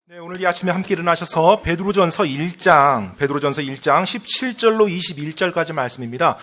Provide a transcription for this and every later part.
네, 오늘 이 아침에 함께 일어나셔서 베드로전서 1장 17절로 21절까지 말씀입니다.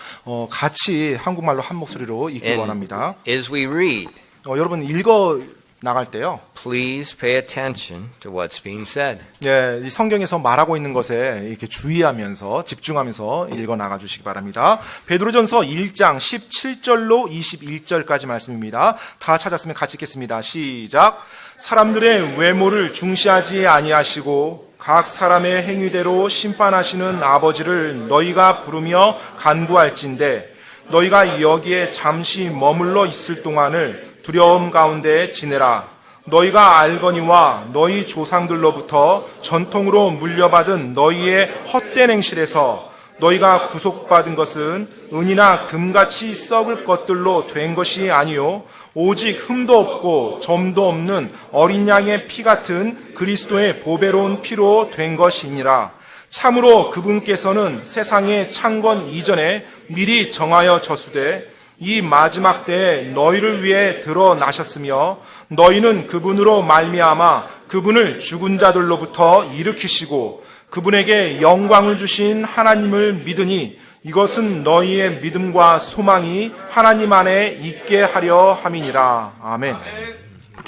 같이 한국말로 한 목소리로 읽기 원합니다. As we read, 여러분 읽어 나갈 때요. please pay attention to what's being said. 예, 이 성경에서 말하고 있는 것에 이렇게 주의하면서 집중하면서 읽어 나가 주시기 바랍니다. 베드로전서 1장 17절로 21절까지 말씀입니다. 다 찾았으면 같이 읽겠습니다. 시작. 사람들의 외모를 중시하지 아니하시고 각 사람의 행위대로 심판하시는 아버지를 너희가 부르며 간구할진대 너희가 여기에 잠시 머물러 있을 동안을 두려움 가운데 지내라. 너희가 알거니와 너희 조상들로부터 전통으로 물려받은 너희의 헛된 행실에서 너희가 구속받은 것은 은이나 금같이 썩을 것들로 된 것이 아니요 오직 흠도 없고 점도 없는 어린 양의 피 같은 그리스도의 보배로운 피로 된 것이니라. 참으로 그분께서는 세상의 창건 이전에 미리 정하여 졌으되 이 마지막 때에 너희를 위해 드러나셨으며 너희는 그분으로 말미암아 그분을 죽은 자들로부터 일으키시고 그분에게 영광을 주신 하나님을 믿으니 이것은 너희의 믿음과 소망이 하나님 안에 있게 하려 함이니라. 아멘.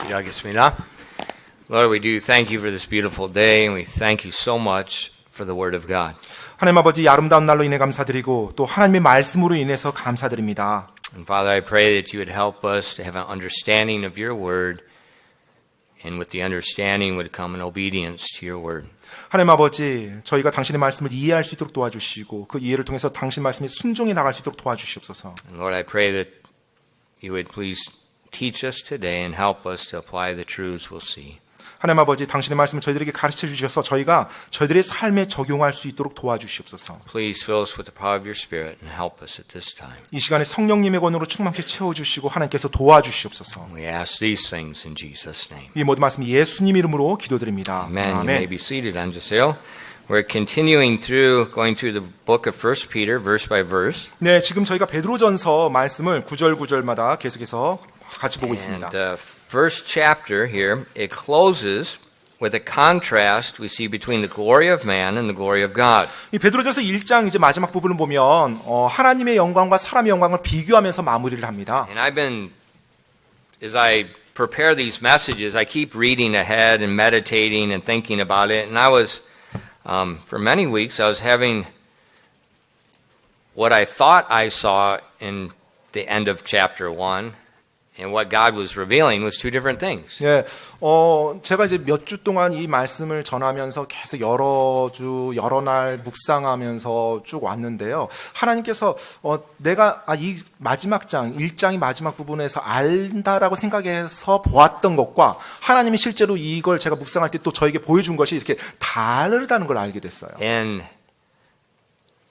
기도하겠습니다. Lord, we do thank you for this beautiful day, and we thank you so much for the Word of God. 하나님 아버지, 이 아름다운 날로 인해 감사드리고 또 하나님의 말씀으로 인해서 감사드립니다. And Father, I pray that you would help us to have an understanding of your Word, and with the understanding would come an obedience to your Word. 하나님 아버지, 저희가 당신의 말씀을 이해할 수 있도록 도와주시고 그 이해를 통해서 당신 말씀에 순종해 나갈 수 있도록 도와주시옵소서. And Lord, I pray that you would please teach us today and help us to apply the truths we'll see. 하나님 아버지, 당신의 말씀을 저희들에게 가르쳐 주셔서 저희가 저희들의 삶에 적용할 수 있도록 도와주시옵소서. Please fill us with the power of your Spirit and help us at this time. 이 시간에 성령님의 권으로 충만케 채워주시고 하나님께서 도와주시옵소서. We ask these things in Jesus' name. 이 모든 말씀 예수님 이름으로 기도드립니다. Amen. You may be seated. 앉으세요. We're continuing going through the book of 1 Peter, verse by verse. 네, 지금 저희가 베드로전서 말씀을 구절마다 계속해서 같이 보고 있습니다. And the first chapter here, it closes with a contrast we see between the glory of man and the glory of God. 이 베드로전서 1장 이제 마지막 부분을 보면 하나님의 영광과 사람의 영광을 비교하면서 마무리를 합니다. And as I prepare these messages, I keep reading ahead and meditating and thinking about it. And I was, for many weeks, I was having what I thought I saw in the end of chapter 1. And what God was revealing was two different things. 예, 제가 이제 몇 주 동안 이 말씀을 전하면서 계속 여러 날 묵상하면서 쭉 왔는데요. 하나님께서 내가 이 마지막 장, 1장이 마지막 부분에서 안다라고 생각해서 보았던 것과 하나님이 실제로 이걸 제가 묵상할 때 또 저에게 보여준 것이 이렇게 다르다는 걸 알게 됐어요. And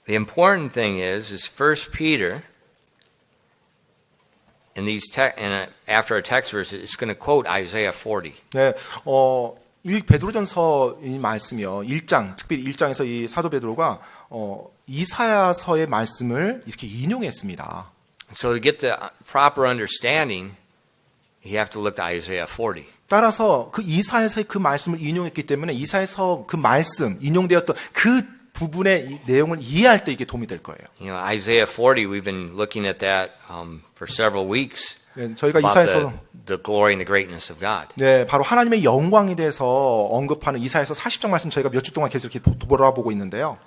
the important thing is 1 Peter in these after our text verses, it's going to quote Isaiah 40. 네, 베드로전서 이 말씀이요. 1장, 특별히 1장에서 이 사도 베드로가 이사야서의 말씀을 이렇게 인용했습니다. So to get the proper understanding, you have to look to Isaiah 40. 따라서 그 이사야서의 그 말씀을 인용했기 때문에 이사야서 그 말씀, 인용되었던 그 부분의 내용을 이해할 때 이게 도움이 될 거예요. You know, Isaiah 40, we've been looking at that for several weeks. 네, 저희가 about 이사야서 the glory and the greatness of God. 네, 바로 하나님의 영광에 대해서 언급하는 이사야서 40장 말씀 저희가 몇 주 동안 계속 이렇게 돌아보고 있는데요.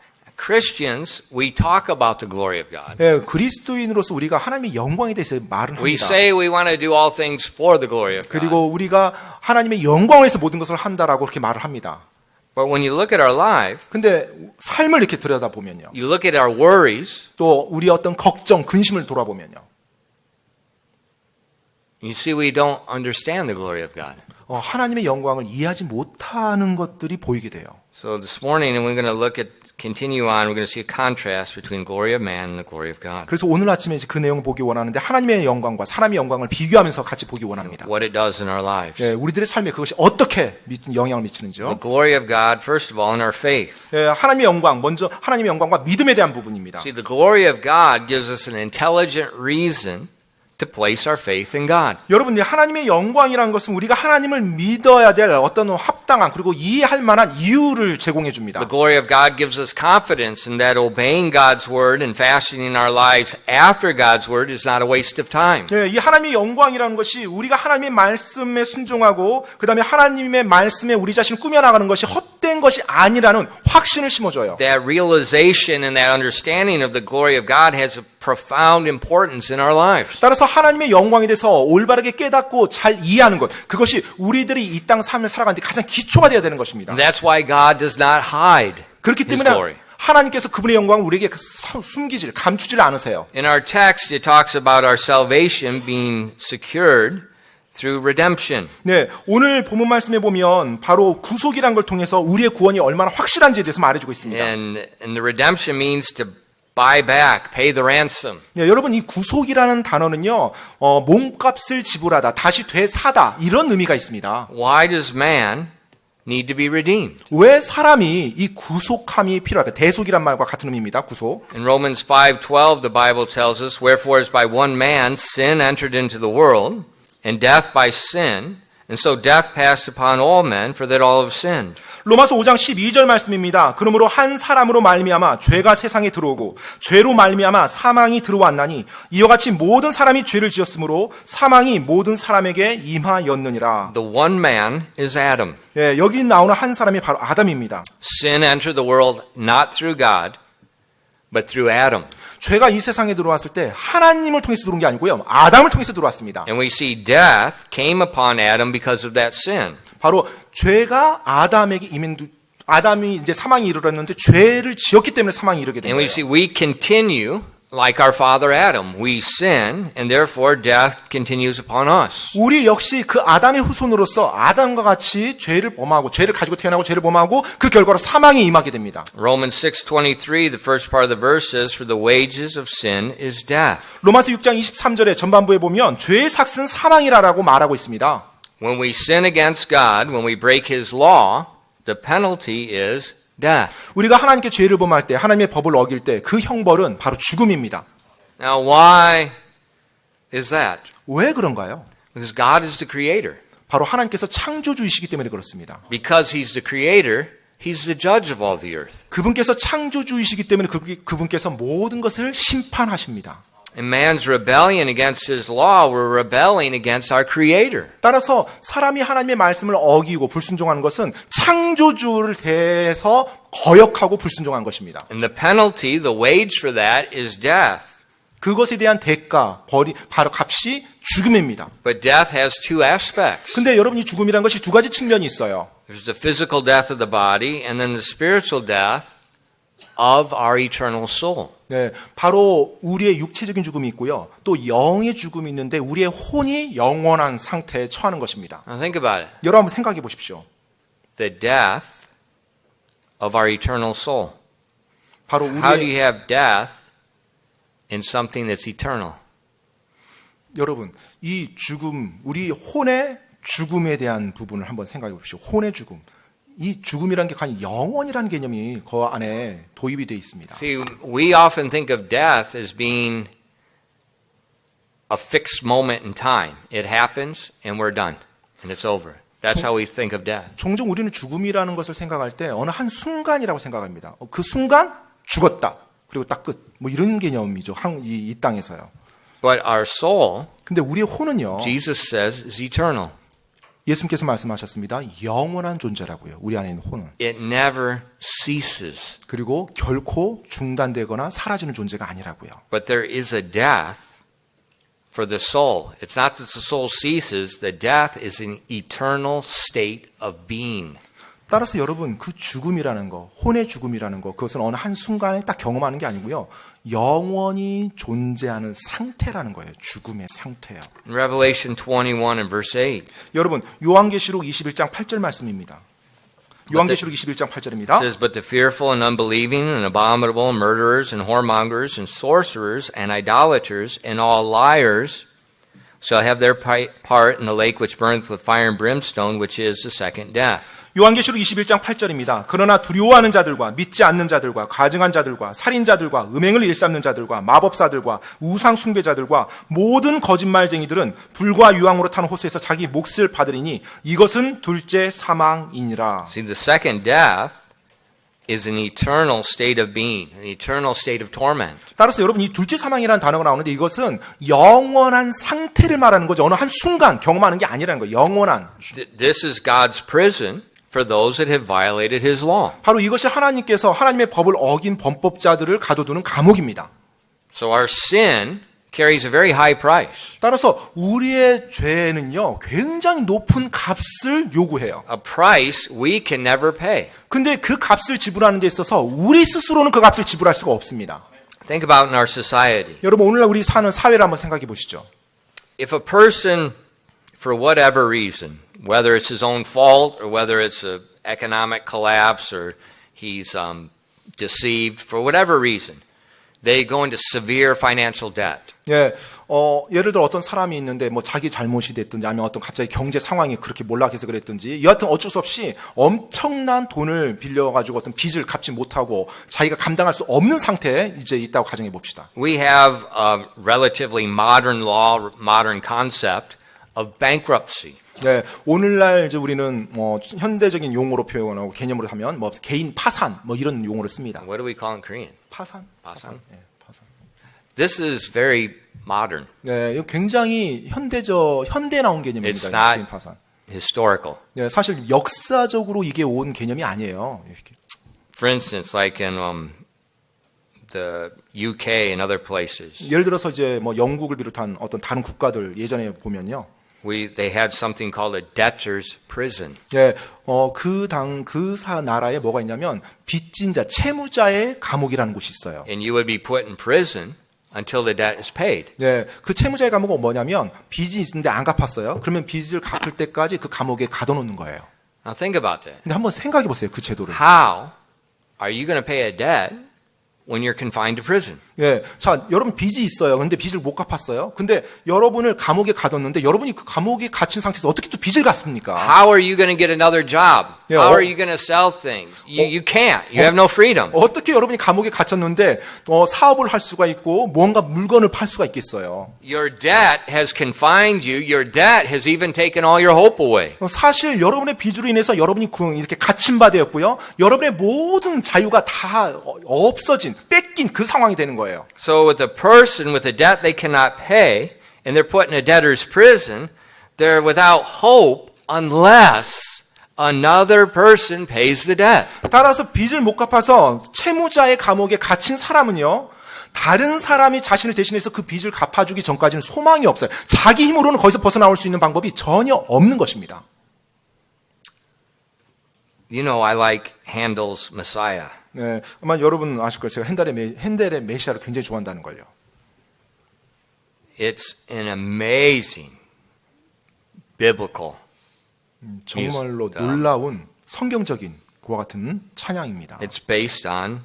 Christians, we talk about the glory of God. 네, 그리스도인으로서 우리가 하나님의 영광에 대해서 말을 합니다. We say we want to do all things for the glory of God. 그리고 우리가 하나님의 영광을 위해서 모든 것을 한다라고 그렇게 말을 합니다. But when you look at our life, 근데 삶을 이렇게 들여다보면요. you look at our worries, 또 우리 어떤 걱정, 근심을 돌아보면요. you see we don't understand the glory of God. 하나님의 영광을 이해하지 못하는 것들이 보이게 돼요. So this morning, and we're going to continue on, we're going to see a contrast between glory of man and the glory of God. 그래서 오늘 아침에 이제 그 내용을 보기 원하는데 하나님의 영광과 사람의 영광을 비교하면서 같이 보기 원합니다. What it does in our lives. 예, 우리들의 삶에 그것이 어떻게 영향을 미치는지요. The glory of God, first of all, in our faith. 예, 하나님의 영광, 먼저 하나님의 영광과 믿음에 대한 부분입니다. See, the glory of God gives us an intelligent reason to place our faith in God. 여러분, 하나님의 영광이라는 것은 우리가 하나님을 믿어야 될 어떤 합당한 그리고 이해할 만한 이유를 제공해 줍니다. The glory of God gives us confidence in that obeying God's word and fashioning our lives after God's word is not a waste of time. 예, 이 하나님의 영광이라는 것이 우리가 하나님의 말씀에 순종하고 그 다음에 하나님의 말씀에 우리 자신을 꾸며나가는 것이 헛된 것이 아니라는 확신을 심어줘요. That realization and that understanding of the glory of God has a profound importance in our lives. 따라서 하나님의 영광에 대해서 올바르게 깨닫고 잘 이해하는 것, 그것이 우리들이 이 땅 삶을 살아가는데 가장 기초가 되어야 되는 것입니다. That's why God does not hide 그렇기 His 때문에 glory. 하나님께서 그분의 영광을 우리에게 숨기질, 감추질 않으세요. In our text, it talks about our salvation being secured through redemption. 네, 오늘 본문 말씀에 보면 바로 구속이란 걸 통해서 우리의 구원이 얼마나 확실한지에 대해서 말해주고 있습니다. And the redemption means to buy back, pay the ransom. 네, 여러분, 이 구속이라는 단어는요, 몸값을 지불하다, 다시 되사다, 이런 의미가 있습니다. Why does man need to be redeemed? 왜 사람이 이 구속함이 필요할까? 대속이란 말과 같은 의미입니다. 구속. In Romans 5:12, the Bible tells us, "Wherefore as by one man sin entered into the world, and death by sin, and so death passed upon all men, for that all have sinned." 로마서 5장 12절 말씀입니다. 그러므로 한 사람으로 말미암아 죄가 세상에 들어오고 죄로 말미암아 사망이 들어왔나니 이와 같이 모든 사람이 죄를 지었으므로 사망이 모든 사람에게 임하였느니라. The one man is Adam. 예, 여기 나오는 한 사람이 바로 아담입니다. Sin entered the world not through God, but through Adam. 죄가 이 세상에 들어왔을 때 하나님을 통해서 들어온 게 아니고요. 아담을 통해서 들어왔습니다. And we see death came upon Adam because of that sin. 바로 죄가 아담에게 아담이 이제 사망이 이르렀는데 죄를 지었기 때문에 사망이 이르게 된 And we 거예요. see we continue like our father Adam. We sin, and therefore death continues upon us. 우리 역시 그 아담의 후손으로서 아담과 같이 죄를 범하고 죄를 가지고 태어나고 죄를 범하고 그 결과로 사망이 임하게 됩니다. Romans 6:23, the first part of the verse says, "For the wages of sin is death." 로마서 6장 23절에 전반부에 보면 죄의 삭은 사망이라고 말하고 있습니다. When we sin against God, when we break His law, the penalty is death. 우리가 하나님께 죄를 범할 때 하나님의 법을 어길 때 그 형벌은 바로 죽음입니다. Now, why is that? 왜 그런가요? Because God is the creator. 바로 하나님께서 창조주이시기 때문에 그렇습니다. Because He's the creator, He's the judge of all the earth. 그분께서 창조주이시기 때문에 그분께서 모든 것을 심판하십니다. In man's rebellion against His law, we're rebelling against our creator. 따라서 사람이 하나님의 말씀을 어기고 불순종하는 것은 창조주를 대해서 거역하고 불순종한 것입니다. And the penalty, the wage for that is death. 그것에 대한 대가, 바로 값이 죽음입니다. But death has two aspects. 근데 여러분, 이 죽음이라는 것이 두 가지 측면이 있어요. There's the physical death of the body and then the spiritual death of our eternal soul. 네, 바로 우리의 육체적인 죽음이 있고요. 또 영의 죽음이 있는데 우리의 혼이 영원한 상태에 처하는 것입니다. Now think about it. 여러분 한번 생각해 보십시오. The death of our eternal soul. 바로 How do 우리의 you have death in something that's eternal? 여러분, 이 죽음, 우리 혼의 죽음에 대한 부분을 한번 생각해 보십시오. 혼의 죽음. 이 죽음이라는 게 과연 영원이라는 개념이 그 안에 도입이 되어 있습니다. See, we often think of death as being a fixed moment in time. It happens and we're done and it's over. That's how we think of death. 종종 우리는 죽음이라는 것을 생각할 때 어느 한 순간이라고 생각합니다. 그 순간 죽었다. 그리고 딱 끝. 뭐 이런 개념이죠. 이 땅에서요. But our soul, 근데 우리의 혼은요. Jesus says, is eternal. 예수님께서 말씀하셨습니다. 영원한 존재라고요. 우리 안에 있는 혼은. It never ceases. 그리고 결코 중단되거나 사라지는 존재가 아니라고요. But there is a death for the soul. It's not that the soul ceases. The death is an eternal state of being. 따라서 여러분, 그 죽음이라는 거, 혼의 죽음이라는 거, 그것은 어느 한 순간에 딱 경험하는 게 아니고요. 영원히 존재하는 상태라는 거예요. 죽음의 상태요. In Revelation 21 and verse 8. 여러분, 요한계시록 21장 8절 말씀입니다. 요한계시록 21장 8절입니다. It says, "But the fearful and unbelieving and abominable, murderers and whoremongers and sorcerers and idolaters and all liars shall have their part in the lake which burneth with fire and brimstone, which is the second death." 요한계시록 21장 8절입니다. 그러나 두려워하는 자들과 믿지 않는 자들과 가증한 자들과 살인자들과 음행을 일삼는 자들과 마법사들과 우상 숭배자들과 모든 거짓말쟁이들은 불과 유황으로 타는 호수에서 자기 몫을 받으리니 이것은 둘째 사망이니라. See, the second death is an eternal state of being, an eternal state of torment. 따라서 여러분 이 둘째 사망이라는 단어가 나오는데 이것은 영원한 상태를 말하는 거죠. 어느 한 순간 경험하는 게 아니라는 거예요. 영원한. This is God's prison for those that have violated His law. 바로 이것이 하나님께서 하나님의 법을 어긴 범법자들을 가둬두는 감옥입니다. So our sin carries a very high price, 따라서 우리의 죄는요 굉장히 높은 값을 요구해요. a price we can never pay. 근데 그 값을 지불하는 데 있어서 우리 스스로는 그 값을 지불할 수가 없습니다. Think about in our society. 여러분 오늘날 우리 사는 사회를 한번 생각해 보시죠. If a person, for whatever reason, whether it's his own fault or whether it's an economic collapse or he's deceived, for whatever reason, they go into severe financial debt. 예, 예를 들어 어떤 사람이 있는데 뭐 자기 잘못이 됐든지 아니면 어떤 갑자기 경제 상황이 그렇게 몰락해서 그랬든지 여하튼 어쩔 수 없이 엄청난 돈을 빌려가지고 어떤 빚을 갚지 못하고 자기가 감당할 수 없는 상태에 이제 있다고 가정해 봅시다. We have a relatively modern law, modern concept of bankruptcy. 네, 오늘날 이제 우리는 뭐 현대적인 용어로 표현하고 개념으로 하면 뭐 개인 파산 뭐 이런 용어를 씁니다. What do we call it in Korean? 파산? 파산? 네, 파산. This is very modern. 네, 이거 굉장히 현대 나온 개념입니다. It's not 개인 파산. historical. 네, 사실 역사적으로 이게 온 개념이 아니에요. 이렇게. For instance, like in the UK and other places, 예를 들어서 이제 뭐 영국을 비롯한 어떤 다른 국가들 예전에 보면요. they had something called a debtor's prison. 예, 나라에 뭐가 있냐면 빚진 자, 채무자의 감옥이라는 곳이 있어요. And you would be put in prison until the debt is paid. 예, 그 채무자의 감옥은 뭐냐면 빚이 있는데 안 갚았어요. 그러면 빚을 갚을 때까지 그 감옥에 가둬놓는 거예요. Now think about that. 근데 한번 생각해 보세요, 그 제도를. How are you going to pay a debt when you're confined to prison? 예, 자, 여러분 빚이 있어요. 근데 빚을 못 갚았어요. 근데 여러분을 감옥에 가뒀는데 여러분이 그 감옥에 갇힌 상태에서 어떻게 또 빚을 갚습니까? How are you going to get another job? Yeah, How are you going to sell things? You can't. You have no freedom. 어떻게 여러분이 감옥에 갇혔는데 사업을 할 수가 있고 뭔가 물건을 팔 수가 있겠어요? Your debt has confined you. Your debt has even taken all your hope away. 사실 여러분의 빚으로 인해서 여러분이 이렇게 갇힌 바 되었고요. 여러분의 모든 자유가 다 없어진, 뺏긴 그 상황이 되는 거예요. So with a person with a debt they cannot pay, and they're put in a debtor's prison, they're without hope unless another person pays the debt. 따라서 빚을 못 갚아서 채무자의 감옥에 갇힌 사람은요. 다른 사람이 자신을 대신해서 그 빚을 갚아주기 전까지는 소망이 없어요. 자기 힘으로는 거기서 벗어나올 수 있는 방법이 전혀 없는 것입니다. You know, I like Handel's Messiah. 네, 아마 여러분 아실 거예요. 제가 핸델의 메시아를 굉장히 좋아한다는 걸요. It's an amazing biblical. 정말로 놀라운 성경적인 그와 같은 찬양입니다. It's based on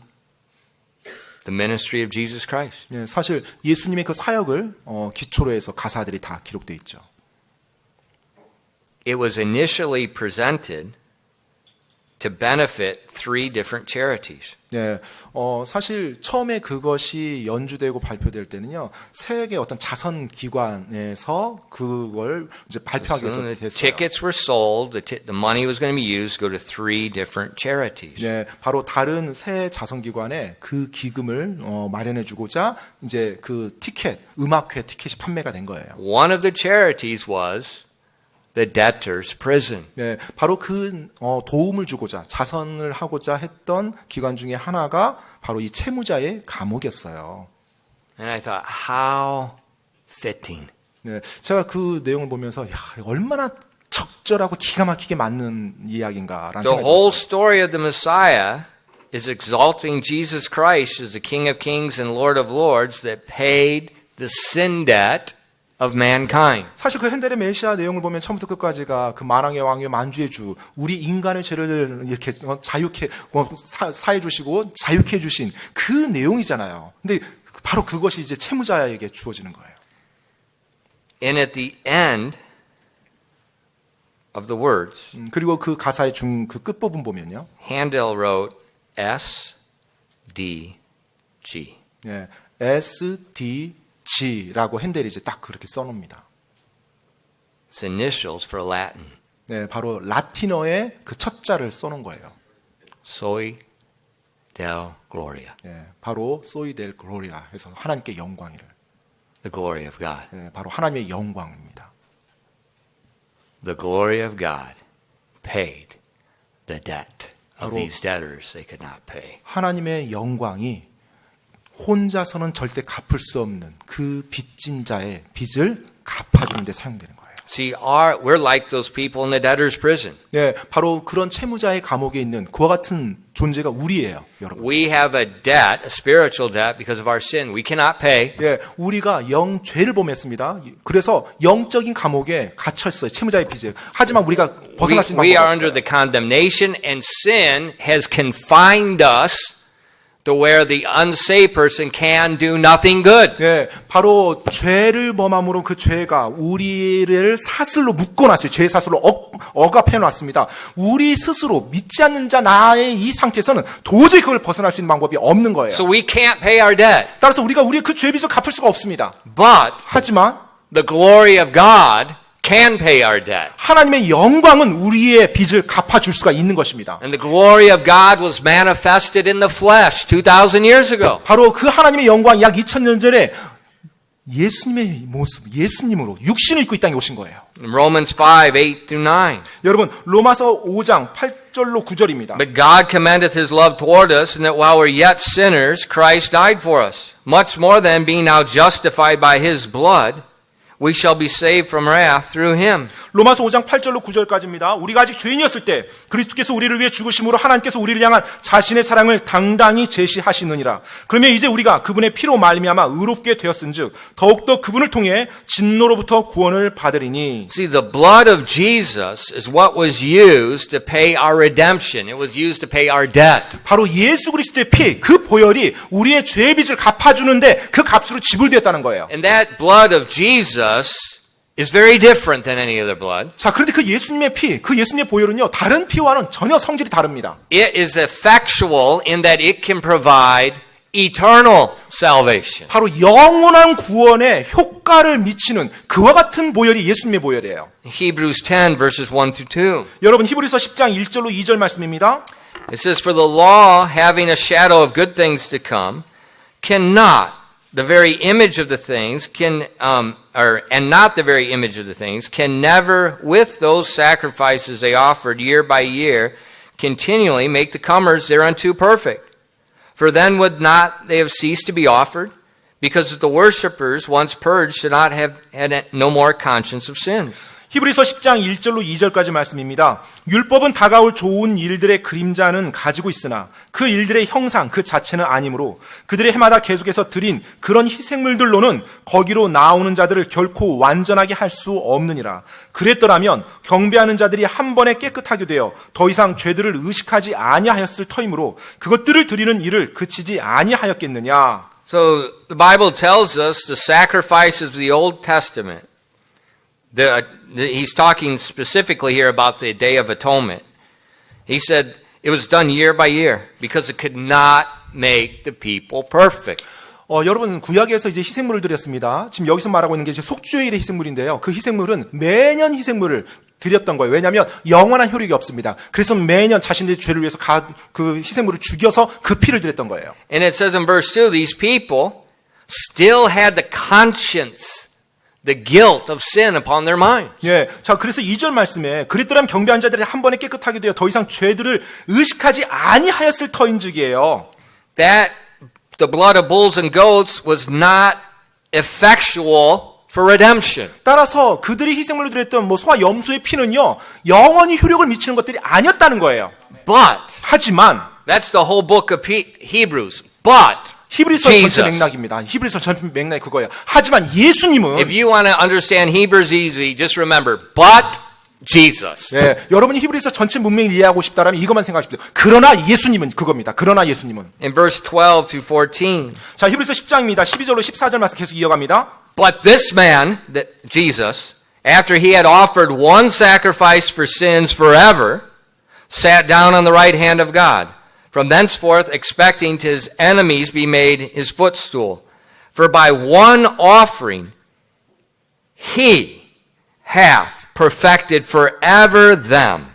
the ministry of Jesus Christ. 네, 사실 예수님의 그 사역을 기초로 해서 가사들이 다 기록되어 있죠. It was initially presented to benefit 3 different charities. 네, 사실 처음에 그것이 연주되고 발표될 때는요, 세계 어떤 자선 기관에서 그걸 이제 발표하기 위해서 The 됐어요. tickets were sold. The money was going to be used to go to 3 different charities. 네, 바로 다른 새 자선 기관에 그 기금을 마련해주고자 이제 그 티켓, 음악회 티켓이 판매가 된 거예요. One of the charities was the debtor's prison. 네, 바로 그 도움을 주고자 자선을 하고자 했던 기관 중에 하나가 바로 이 채무자의 감옥이었어요. And I thought, how fitting. 네, 제가 그 내용을 보면서 야, 얼마나 적절하고 기가 막히게 맞는 이야기인가라는 The 생각이 whole 들었어요. story of the Messiah is exalting Jesus Christ as the King of Kings and Lord of Lords that paid the sin debt of mankind. 사실 그 핸델의 메시아 내용을 보면 처음부터 끝까지가 그 만왕의 왕이요 만주의 주, 우리 인간의 죄를 이렇게 자유케 사해 주시고 자유케 해 주신 그 내용이잖아요. 근데 바로 그것이 이제 채무자에게 주어지는 거예요. And at the end, of the words. 그리고 그 가사의 그 끝부분 보면요. Handel wrote S, D, G. 예, SDG라고 핸델이 이제 딱 그렇게 써놓습니다. It's initials for Latin. 네, 바로 라틴어의 그 첫 자를 써놓은 거예요. Soy del Gloria. 예, 바로 소이 델 글로리아 해서 하나님께 영광이를. The glory of God. 예, 바로 하나님의 영광입니다. The glory of God paid the debt of 바로 these debtors they could not pay. 하나님의 영광이 혼자서는 절대 갚을 수 없는 그 빚진 자의 빚을 갚아주는 데 사용되는 거예요. See, we're like those people in the debtor's prison. 네, 바로 그런 채무자의 감옥에 있는 그와 같은 존재가 우리예요, 여러분. We have a debt, a spiritual debt, because of our sin. We cannot pay. 예, 우리가 죄를 범했습니다. 그래서 영적인 감옥에 갇혔어요, 채무자의 빚에. 하지만 우리가 벗어날 수 있는 We 방법이 are under 없어요. the condemnation, and sin has confined us to where the unsaved person can do nothing good. 예, 바로 죄를 범함으로 그 죄가 우리를 사슬로 묶어놨어요. 죄의 사슬로 억압해놨습니다. 우리 스스로 믿지 않는 자 나의 이 상태에서는 도저히 그걸 벗어날 수 있는 방법이 없는 거예요. So we can't pay our debt. 따라서 우리가 우리의 그 죄빚을 갚을 수가 없습니다. But 하지만 the glory of God can pay our debt. 하나님의 영광은 우리의 빚을 갚아줄 수가 있는 것입니다. And the glory of God was manifested in the flesh 2,000 years ago. 바로 그 하나님의 영광이 약 2000년 전에 예수님의 모습, 예수님으로 육신을 입고 이 땅에 오신 거예요. In Romans 5:8-9. 여러분, 로마서 5장 8절로 9절입니다. But God commendeth his love toward us, and that while we're yet sinners, Christ died for us. Much more than being now justified by his blood, we shall be saved from wrath through him. 로마서 5장 8절로 9절까지입니다. 우리가 아직 죄인이었을 때 그리스도께서 우리를 위해 죽으심으로 하나님께서 우리를 향한 자신의 사랑을 당당히 제시하시느니라. 그러면 이제 우리가 그분의 피로 말미암아 의롭게 되었은즉 더욱더 그분을 통해 진노로부터 구원을 받으리니. See, the blood of Jesus is what was used to pay our redemption. It was used to pay our debt. 바로 예수 그리스도의 피, 그 보혈이 우리의 죄의 빚을 갚아주는데 그 값으로 지불되었다는 거예요. And that blood of Jesus is very different than any other blood. 자, 그런데 그 예수님의 피, 그 예수님의 보혈은요, 다른 피와는 전혀 성질이 다릅니다. It is effectual in that it can provide eternal salvation. 바로 영원한 구원에 효과를 미치는 그와 같은 보혈이 예수님의 보혈이에요. Hebrews 10 verses 1-2. 여러분, 히브리서 10장 1절로 2절 말씀입니다. It says, For the law, having a shadow of good things to come, cannot, the very image of the things, and not the very image of the things, can never, with those sacrifices they offered year by year, continually make the comers thereunto perfect. For then would not they have ceased to be offered? Because the worshippers, once purged, should not have had no more conscience of sins. 히브리서 10장 1절로 2절까지 말씀입니다. 율법은 다가올 좋은 일들의 그림자는 가지고 있으나 그 일들의 형상 그 자체는 아니므로 그들의 해마다 계속해서 드린 그런 희생물들로는 거기로 나오는 자들을 결코 완전하게 할 수 없느니라. 그랬더라면 경배하는 자들이 한 번에 깨끗하게 되어 더 이상 죄들을 의식하지 아니하였을 터이므로 그것들을 드리는 일을 그치지 아니하였겠느냐. So the Bible tells us the sacrifices of the Old Testament. He's talking specifically here about the Day of Atonement. He said it was done year by year because it could not make the people perfect. 여러분, 구약에서 이제 희생물을 드렸습니다. 지금 여기서 말하고 있는 게 이제 속죄일의 희생물인데요. 그 희생물은 매년 희생물을 드렸던 거예요. 왜냐하면 영원한 효력이 없습니다. 그래서 매년 자신들의 죄를 위해서 그 희생물을 죽여서 그 피를 드렸던 거예요. And it says in verse 2, these people still had the conscience, the guilt of sin upon their mind. 예. 자, 그래서 2절 말씀에 그랬더라면 경배한 자들이 한 번에 깨끗하게 되어 더 이상 죄들을 의식하지 아니하였을 터인즉이에요. That the blood of bulls and goats was not effectual for redemption. 따라서 그들이 희생물로 드렸던 소와 염소의 피는요, 영원히 효력을 미치는 것들이 아니었다는 거예요. But 하지만 that's the whole book of Hebrews. But 히브리서 Jesus. 전체 맥락입니다. 히브리서 전체 맥락이 그거예요. 하지만 예수님은 If you want to understand Hebrews easy, just remember, but Jesus. 예, 여러분이 히브리서 전체 문맥을 이해하고 싶다라면 이것만 생각하십시오. 그러나 예수님은 그겁니다. 그러나 예수님은. In verse 12 to 14. 자, 히브리서 10장입니다. 12절로 14절 말씀 계속 이어갑니다. But this man, that Jesus, after he had offered one sacrifice for sins forever, sat down on the right hand of God, from thenceforth expecting to his enemies be made his footstool. For by one offering he hath perfected forever them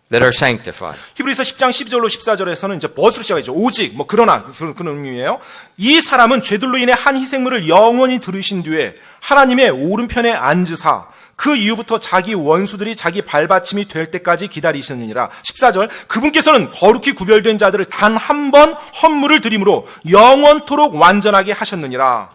that are sanctified. 히브리서 10장 12절로 14절에서는 이제 벗으로 시작하죠. 오직 그러나 그런 의미예요. 이 사람은 죄들로 인해 한 희생물을 영원히 들으신 뒤에 하나님의 오른편에 앉으사 그 이후부터 자기 원수들이 자기 발받침이 될 때까지 기다리시느니라. 14절 그분께서는 거룩히 구별된 자들을 단 한 번 헌물을 드림으로 영원토록 완전하게 하셨느니라.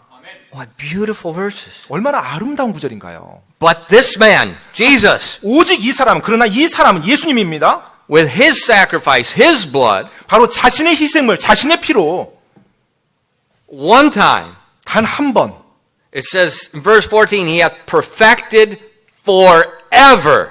What beautiful verses. 얼마나 아름다운 구절인가요? But this man, Jesus, 오직 이 사람, 그러나 이 사람은 예수님입니다. with his sacrifice, his blood, 바로 자신의 희생물, 자신의 피로 one time, 단 한 번, it says in verse 14, he hath perfected forever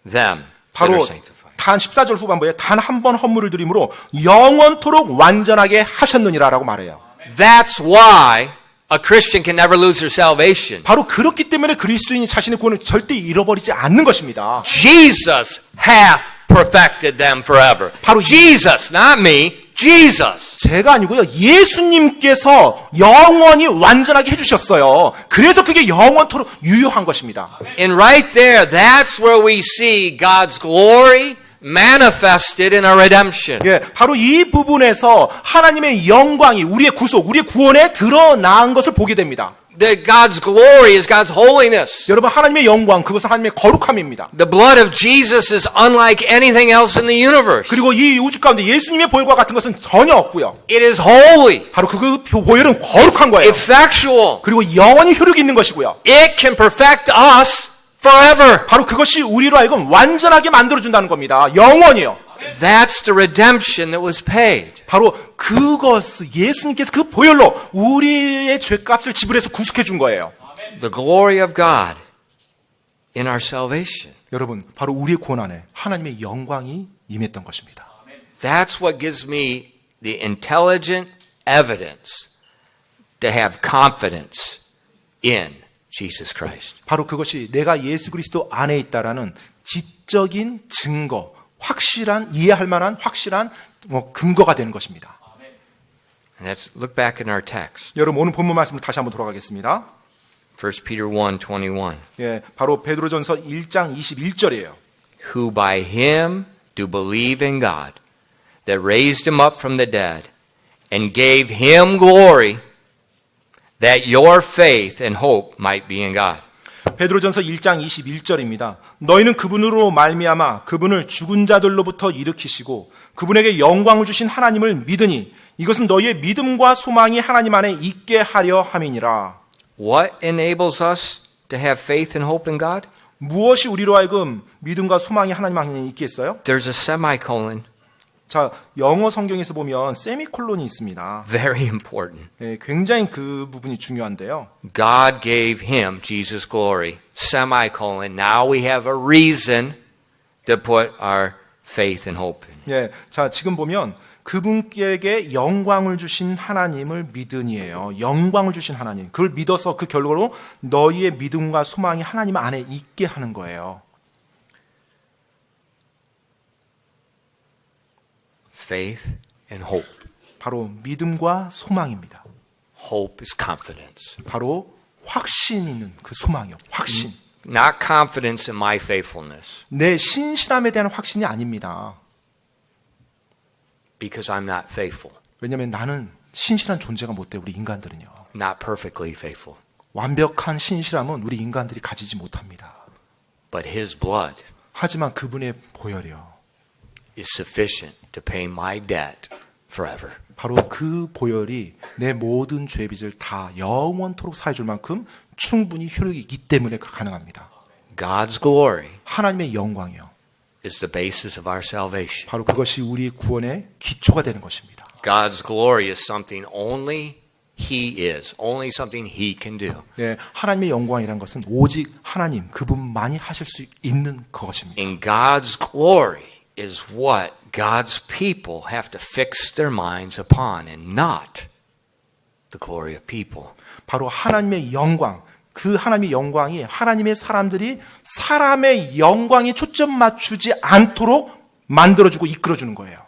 them that are 바로 sanctified. 단 14절 후반부에 단 한 번 헌물을 드림으로 영원토록 완전하게 하셨느니라라고 말해요. That's why a Christian can never lose their salvation. 바로 그렇기 때문에 그리스도인이 자신의 구원을 절대 잃어버리지 않는 것입니다. Jesus hath perfected them forever. 바로 Jesus, not me, Jesus. 제가 아니고요. 예수님께서 영원히 완전하게 해주셨어요. 그래서 그게 영원토록 유효한 것입니다. And right there, that's where we see God's glory manifested in our redemption. 예, 바로 이 부분에서 하나님의 영광이 우리의 구속, 우리의 구원에 드러난 것을 보게 됩니다. That God's glory is God's holiness. 여러분, 하나님의 영광, 그것은 하나님의 거룩함입니다. The blood of Jesus is unlike anything else in the universe. 그리고 이 우주 가운데 예수님의 보혈과 같은 것은 전혀 없고요. It is holy, 바로 그 보혈은 거룩한 거예요. effectual. 그리고 영원히 효력이 있는 것이고요. It can perfect us forever. 바로 그것이 우리로 하여금 완전하게 만들어준다는 겁니다. 영원히요. That's the redemption that was paid. 바로 그것, 예수님께서 그 보혈로 우리의 죄값을 지불해서 구속해 준 거예요. The glory of God in our salvation. 여러분, 바로 우리의 구원 안에 하나님의 영광이 임했던 것입니다. That's what gives me the intelligent evidence to have confidence in Jesus Christ. 바로 그것이 내가 예수 그리스도 안에 있다라는 지적인 증거, 확실한, 이해할 만한 확실한 근거가 되는 것입니다. And let's look back in our text. 여러분, 오늘 본문 말씀을 다시 한번 돌아가겠습니다. 1 Peter 1:21. 예, 바로 베드로전서 1장 21절이에요. Who by him do believe in God, that raised him up from the dead, and gave him glory, that your faith and hope might be in God. 베드로전서 1장 21절입니다. 너희는 그분으로 말미암아 그분을 죽은 자들로부터 일으키시고 그분에게 영광을 주신 하나님을 믿으니 이것은 너희의 믿음과 소망이 하나님 안에 있게 하려 함이니라. What enables us to have faith and hope in God? 무엇이 우리로 하여금 믿음과 소망이 하나님 안에 있게 했어요? There's a semicolon. 자, 영어 성경에서 보면 세미콜론이 있습니다. Very important. 예, 굉장히 그 부분이 중요한데요. God gave him Jesus glory. Semicolon. Now we have a reason to put our faith and hope in. 예, 자, 지금 보면 그분께 영광을 주신 하나님을 믿으니에요. 영광을 주신 하나님. 그걸 믿어서 그 결과로 너희의 믿음과 소망이 하나님 안에 있게 하는 거예요. Faith and hope. 바로 믿음과 소망입니다. Hope is confidence. 바로 확신 있는 그 소망이요. 확신. Not confidence in my faithfulness. 내 신실함에 대한 확신이 아닙니다. Because I'm not faithful. 왜냐하면 나는 신실한 존재가 못 돼. 우리 인간들은요. Not perfectly faithful. 완벽한 신실함은 우리 인간들이 가지지 못합니다. But his blood 하지만 그분의 보혈이요. is sufficient to pay my debt forever. 바로 그 보혈이 내 모든 죄빚을 다 영원토록 사해줄 만큼 충분히 효력이 있기 때문에 가능합니다. God's glory 하나님의 영광이요. is the basis of our salvation. 바로 그것이 우리 구원의 기초가 되는 것입니다. God's glory is something only He is, only something He can do. 네, 하나님의 영광이란 것은 오직 하나님 그분만이 하실 수 있는 것입니다. And God's glory is what God's people have to fix their minds upon and not the glory of people. 바로 하나님의 영광, 그 하나님의 영광이 하나님의 사람들이 사람의 영광에 초점 맞추지 않도록 만들어주고 이끌어주는 거예요.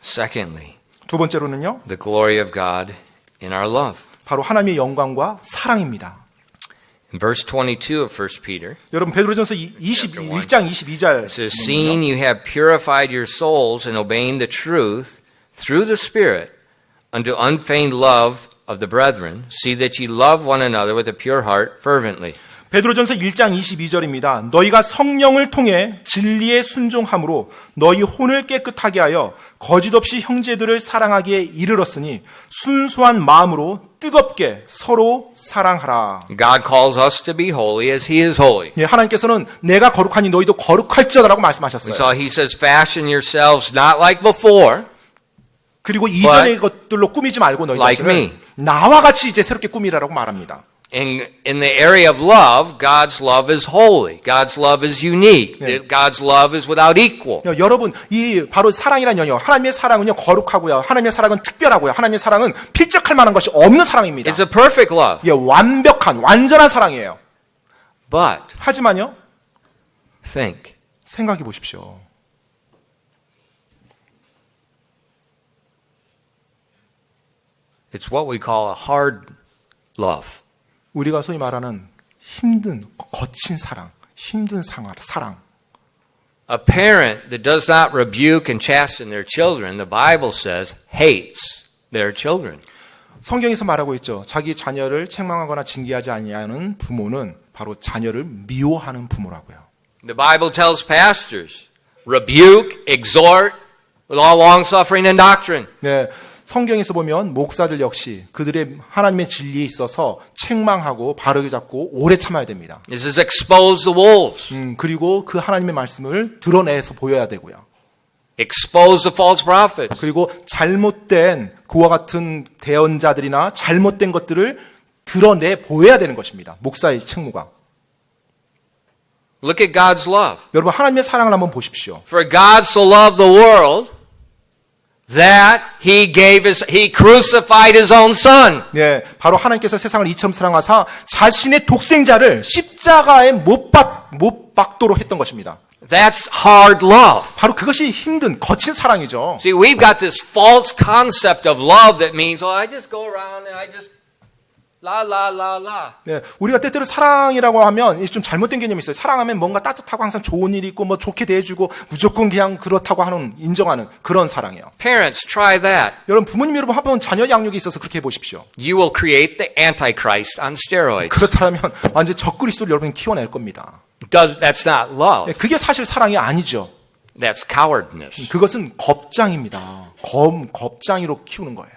Secondly, 두 번째로는요. the glory of God in our love. 바로 하나님의 영광과 사랑입니다. In verse 22 of 1 Peter, 여러분 베드로전서 1장 22절 it says, Seeing you have purified your souls in obeying the truth through the Spirit unto unfeigned love of the brethren, see that ye love one another with a pure heart fervently. 베드로전서 1장 22절입니다. 너희가 성령을 통해 진리에 순종함으로 너희 혼을 깨끗하게 하여 거짓없이 형제들을 사랑하기에 이르렀으니 순수한 마음으로 뜨겁게 서로 사랑하라. God calls us to be holy as He is holy. 예, 하나님께서는 내가 거룩하니 너희도 거룩할지어다라고 We 말씀하셨어요. saw He says, fashion yourselves not like before, 그리고 이전의 것들로 꾸미지 말고 너희 like 자신을 me. 나와 같이 이제 새롭게 꾸미라라고 말합니다. In the area of love, God's love is holy. God's love is unique. Yeah. God's love is without equal. 여러분, 이 바로 사랑이란 영역, 하나님의 사랑은요 거룩하고요, 하나님의 사랑은 특별하고요, 하나님의 사랑은 필적할 만한 것이 없는 사랑입니다. It's a perfect love. 예, 완벽한, 완전한 사랑이에요. But 하지만요, think, 생각해 보십시오. it's what we call a hard love. 우리가 소위 말하는 힘든, 거친 사랑, 힘든 사랑. A parent that does not rebuke and chasten their children, the Bible says, hates their children. 성경에서 말하고 있죠. 자기 자녀를 책망하거나 징계하지 아니하는 부모는 바로 자녀를 미워하는 부모라고요. The Bible tells pastors, rebuke, exhort, with all long-suffering and doctrine. 네, 성경에서 보면 목사들 역시 그들의 하나님의 진리에 있어서 책망하고 바르게 잡고 오래 참아야 됩니다. This is expose the wolves. 그리고 그 하나님의 말씀을 드러내서 보여야 되고요. Expose the false prophets. 그리고 잘못된 그와 같은 대언자들이나 잘못된 것들을 드러내 보여야 되는 것입니다. 목사의 책무가. Look at God's love. 여러분 하나님의 사랑을 한번 보십시오. For God so loved the world that He crucified His own Son. 네, 바로 하나님께서 세상을 이처럼 사랑하사 자신의 독생자를 십자가에 못 박도록 했던 것입니다. That's hard love. 바로 그것이 힘든 거친 사랑이죠. See, we've got this false concept of love that means, oh, I just go around and I just la la la la. 네, 우리가 때때로 사랑이라고 하면 좀 잘못된 개념이 있어요. 사랑하면 뭔가 따뜻하고 항상 좋은 일이 있고 뭐 좋게 대해주고 무조건 그냥 그렇다고 하는 인정하는 그런 사랑이에요. Parents, try that. 여러분 부모님 여러분 한번 자녀 양육에 있어서 그렇게 해보십시오. You will create the Antichrist on steroids. 그렇다면 완전 적그리스도를 여러분 키워낼 겁니다. That's not love. 네, 그게 사실 사랑이 아니죠. That's cowardness. 그것은 겁장입니다. 겁장이로 키우는 거예요.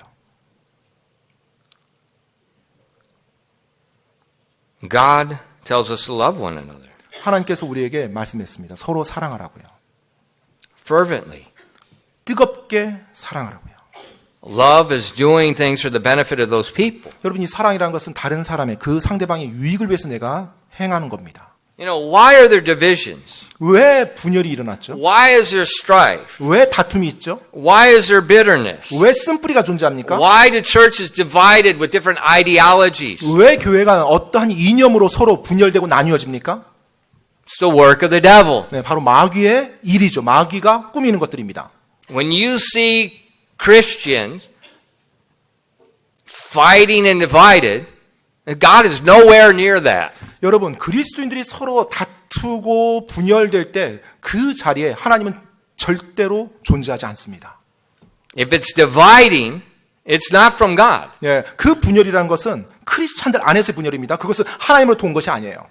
God tells us to love one another 하나님께서 우리에게 말씀했습니다. 서로 사랑하라고요. fervently. 뜨겁게 사랑하라고요. Love is doing things for the benefit of those people. 여러분 이 사랑이라는 것은 다른 사람의 그 상대방의 유익을 위해서 내가 행하는 겁니다. You know, why are there divisions? 왜 분열이 일어났죠? Why is there strife? 왜 다툼이 있죠? Why is there bitterness? 왜 쓴뿌리가 존재합니까? Why do churches divided with different ideologies? 왜 교회가 어떠한 이념으로 서로 분열되고 나뉘어집니까? It's the work of the devil. 네, 바로 마귀의 일이죠. 마귀가 꾸미는 것들입니다. When you see Christians fighting and divided, God is nowhere near that. 여러분 그리스도인들이 서로 다투고 분열될 때 그 자리에 하나님은 절대로 존재하지 않습니다. If it's dividing, it's not from God. 예, 그 분열이라는 것은 크리스찬들 안에서의 분열입니다. 그것은 하나님으로부터 온 것이 아니에요.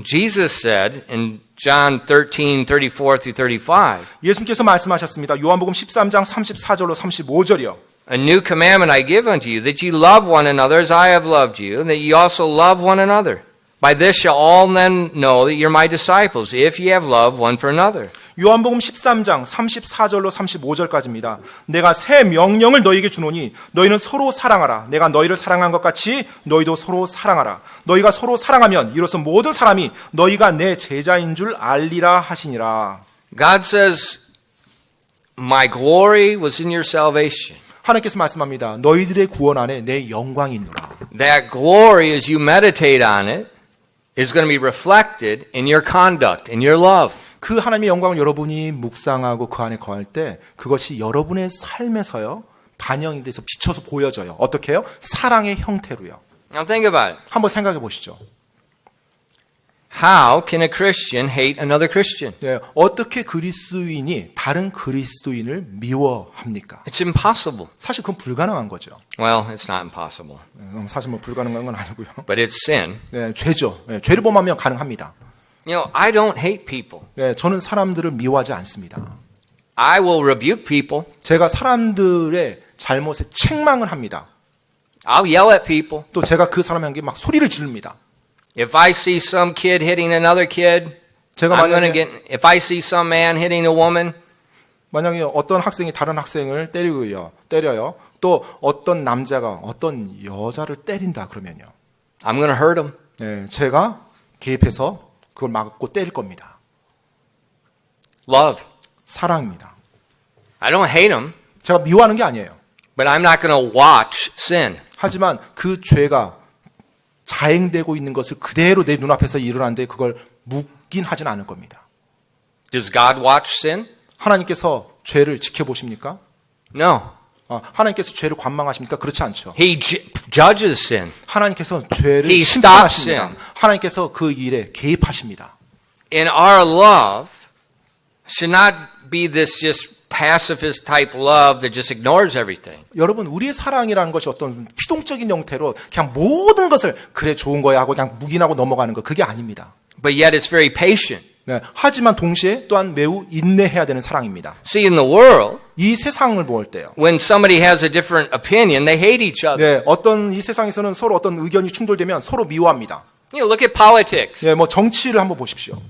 Jesus said in John 13:34 through 35, 예수님께서 말씀하셨습니다. 요한복음 13장 34절로 35절이요. A new commandment I give unto you, that ye love one another as I have loved you, and that ye also love one another. By this shall all men know that you're my disciples, if ye have love one for another. 요한복음 13장 34절로 35절까지입니다. 내가 새 명령을 너희에게 주노니 너희는 서로 사랑하라. 내가 너희를 사랑한 것 같이 너희도 서로 사랑하라. 너희가 서로 사랑하면 이로써 모든 사람이 너희가 내 제자인 줄 알리라 하시니라. God says, my glory was in your salvation. 하나님께서 말씀합니다. 너희들의 구원 안에 내 영광이 있노라. That glory, as you meditate on it, is going to be reflected in your conduct, in your love. 그 하나님의 영광을 여러분이 묵상하고 그 안에 거할 때 그것이 여러분의 삶에서요 반영이 돼서 비춰서 보여져요. 어떻게 해요? 사랑의 형태로요. Now think about it. 한번 생각해 보시죠. How can a Christian hate another Christian? 네, 어떻게 그리스도인이 다른 그리스도인을 미워합니까? It's impossible. 사실 그건 불가능한 거죠. Well, it's not impossible, 사실 뭐 불가능한 건 아니고요. but it's sin. 네, 죄죠. 네, 죄를 범하면 가능합니다. You know, I don't hate people. 네, 저는 사람들을 미워하지 않습니다. I will rebuke people. 제가 사람들의 잘못에 책망을 합니다. I'll yell at people. 또 제가 그 사람에게 막 소리를 지릅니다. If I see some kid hitting another kid, 제가 I'm going to 만약에, get, if I see some man hitting a woman, 만약에 어떤 학생이 다른 학생을 때려요. 또 어떤 남자가 어떤 여자를 때린다 그러면요. I'm going to hurt him. 네, 제가 개입해서 그걸 막고 때릴 겁니다. Love. 사랑입니다. I don't hate him, 제가 미워하는 게 아니에요. but I'm not going to watch sin. 하지만 그 죄가 자행되고 있는 것을 그대로 내 눈앞에서 일어나는데 그걸 묻긴 하진 않을 겁니다. Does God watch sin? 하나님께서 죄를 지켜보십니까? No. 하나님께서 죄를 관망하십니까? 그렇지 않죠. He judges sin. 하나님께서 죄를 He 심판하십니다. stops sin. 하나님께서 그 일에 개입하십니다. And our love should not be this just pacifist type love that just ignores everything. 여러분, 우리의 사랑이라는 것이 어떤 피동적인 형태로 그냥 모든 것을 그래 좋은 거야 하고 그냥 묵인하고 넘어가는 거 그게 아닙니다. But yet it's very patient. 네, 하지만 동시에 또한 매우 인내해야 되는 사랑입니다. See, in the world, 이 세상을 볼 때요. when somebody has a different opinion, they hate each other. 네, 어떤 이 세상에서는 서로 어떤 의견이 충돌되면 서로 미워합니다. You know, look at politics. 네, 뭐 정치를 한번 보십시오.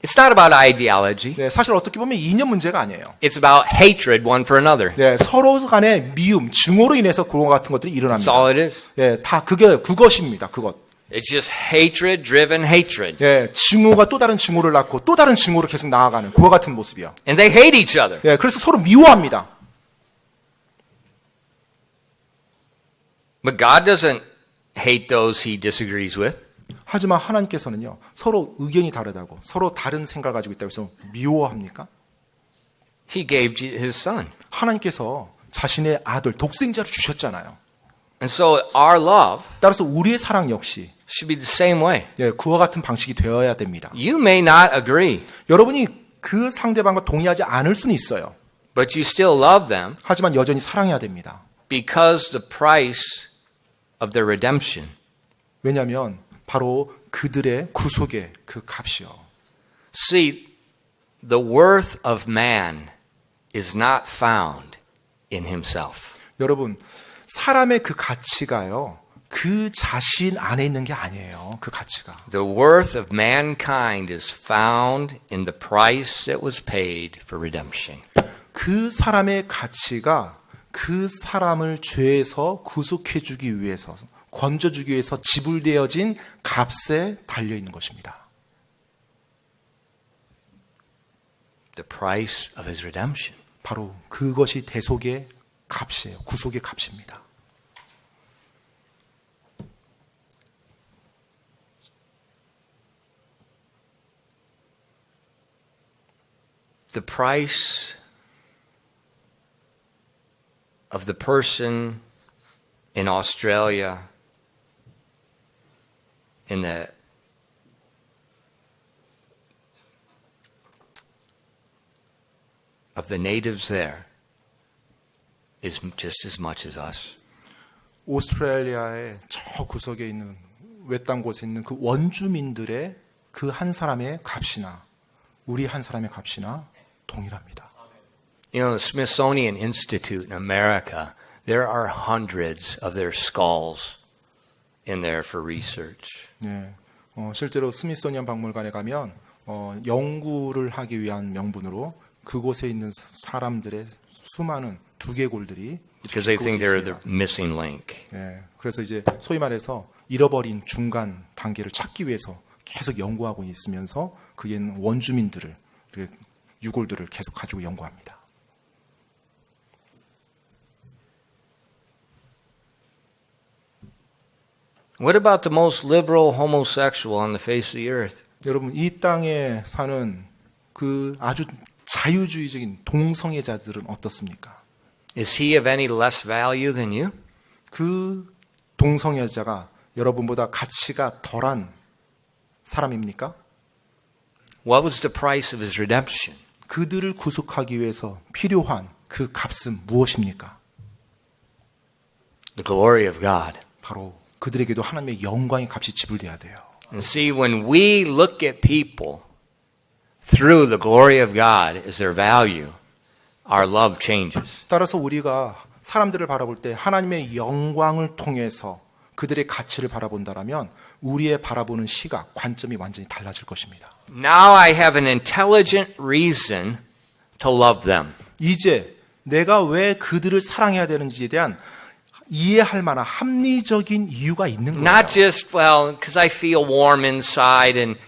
It's not about ideology. 네, 사실 어떻게 보면 이념 문제가 아니에요. It's about hatred one for another. 네, 서로 간의 미움, 증오로 인해서 그런 같은 것들이 That's 일어납니다. all it is. 네, 다 그것입니다. 그것. It's just hatred driven hatred. 네, 증오가 또 다른 증오를 낳고 또 다른 증오로 계속 나아가는 그와 같은 모습이요. And they hate each other. 네, 그래서 서로 미워합니다. But God doesn't hate those he disagrees with. 하지만 하나님께서는요, 서로 의견이 다르다고, 서로 다른 생각을 가지고 있다고 해서 미워합니까? He gave his son. 하나님께서 자신의 아들, 독생자를 주셨잖아요. And so our love 따라서 우리의 사랑 역시 should be the same way. 예, 그와 같은 방식이 되어야 됩니다. You may not agree, 여러분이 그 상대방과 동의하지 않을 수는 있어요. but you still love them 하지만 여전히 사랑해야 됩니다. because the price of their redemption. 왜냐하면 바로 그들의 구속의 그 값이요. See, the worth of man is not found in himself. 여러분, 사람의 그 가치가요, 그 자신 안에 있는 게 아니에요. 그 가치가. The worth of mankind is found in the price that was paid for redemption. 그 사람의 가치가 그 사람을 죄에서 구속해주기 위해서, 건져주기 위해서 지불되어진 값에 달려있는 것입니다. The price of his redemption. 바로 그것이 대속의 값이에요. 구속의 값입니다. The price of the person in Australia, in the of the natives there is just as much as us. 오스트레일리아의 저 구석에 있는 외딴 곳에 있는 그 원주민들의 그 한 사람의 값이나 우리 한 사람의 값이나 동일합니다. You know, the Smithsonian Institute in America, there are hundreds of their skulls in there for research. 네, 실제로 스미소니안 박물관에 가면 연구를 하기 위한 명분으로 그곳에 있는 사람들의 수많은 두개골들이 Because they think they're the 있습니다. missing link. 네, 그래서 이제 소위 말해서 잃어버린 중간 단계를 찾기 위해서 계속 연구하고 있으면서 그게 원주민들을 유골들을 계속 가지고 연구합니다. What about the most liberal homosexual on the face of the earth? 여러분, 이 땅에 사는 그 아주 자유주의적인 동성애자들은 어떻습니까? Is he of any less value than you? 그 동성애자가 여러분보다 가치가 덜한 사람입니까? What was the price of his redemption? 그들을 구속하기 위해서 필요한 그 값은 무엇입니까? The glory of God. 바로 그들에게도 하나님의 영광의 값이 지불돼야 돼요. And see, when we look at people through the glory of God as their value, our love changes. 따라서 우리가 사람들을 바라볼 때 하나님의 영광을 통해서 그들의 가치를 바라본다라면 우리의 바라보는 시각, 관점이 완전히 달라질 것입니다. Now I have an intelligent reason to love them. 이제 내가 왜 그들을 사랑해야 되는지에 대한 이해할 만한 합리적인 이유가 있는 거예요. Not just, well, because I feel warm inside and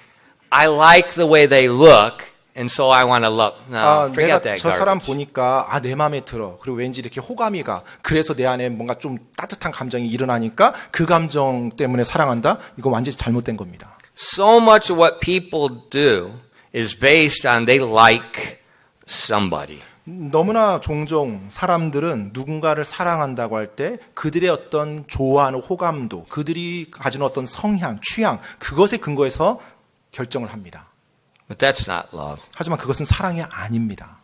I like the way they look, and so I want to love. No, 내가 forget that 저 사람 garbage. 보니까 내 마음에 들어. 그리고 왠지 이렇게 호감이 가. 그래서 내 안에 뭔가 좀 따뜻한 감정이 일어나니까 그 감정 때문에 사랑한다? 이거 완전히 잘못된 겁니다. So much of what people do is based on they like somebody. 너무나 종종 사람들은 누군가를 사랑한다고 할 때 그들의 어떤 좋아하는 호감도, 그들이 가지는 어떤 성향, 취향, 그것에 근거해서 결정을 합니다. But that's not love. 하지만 그것은 사랑이 아닙니다.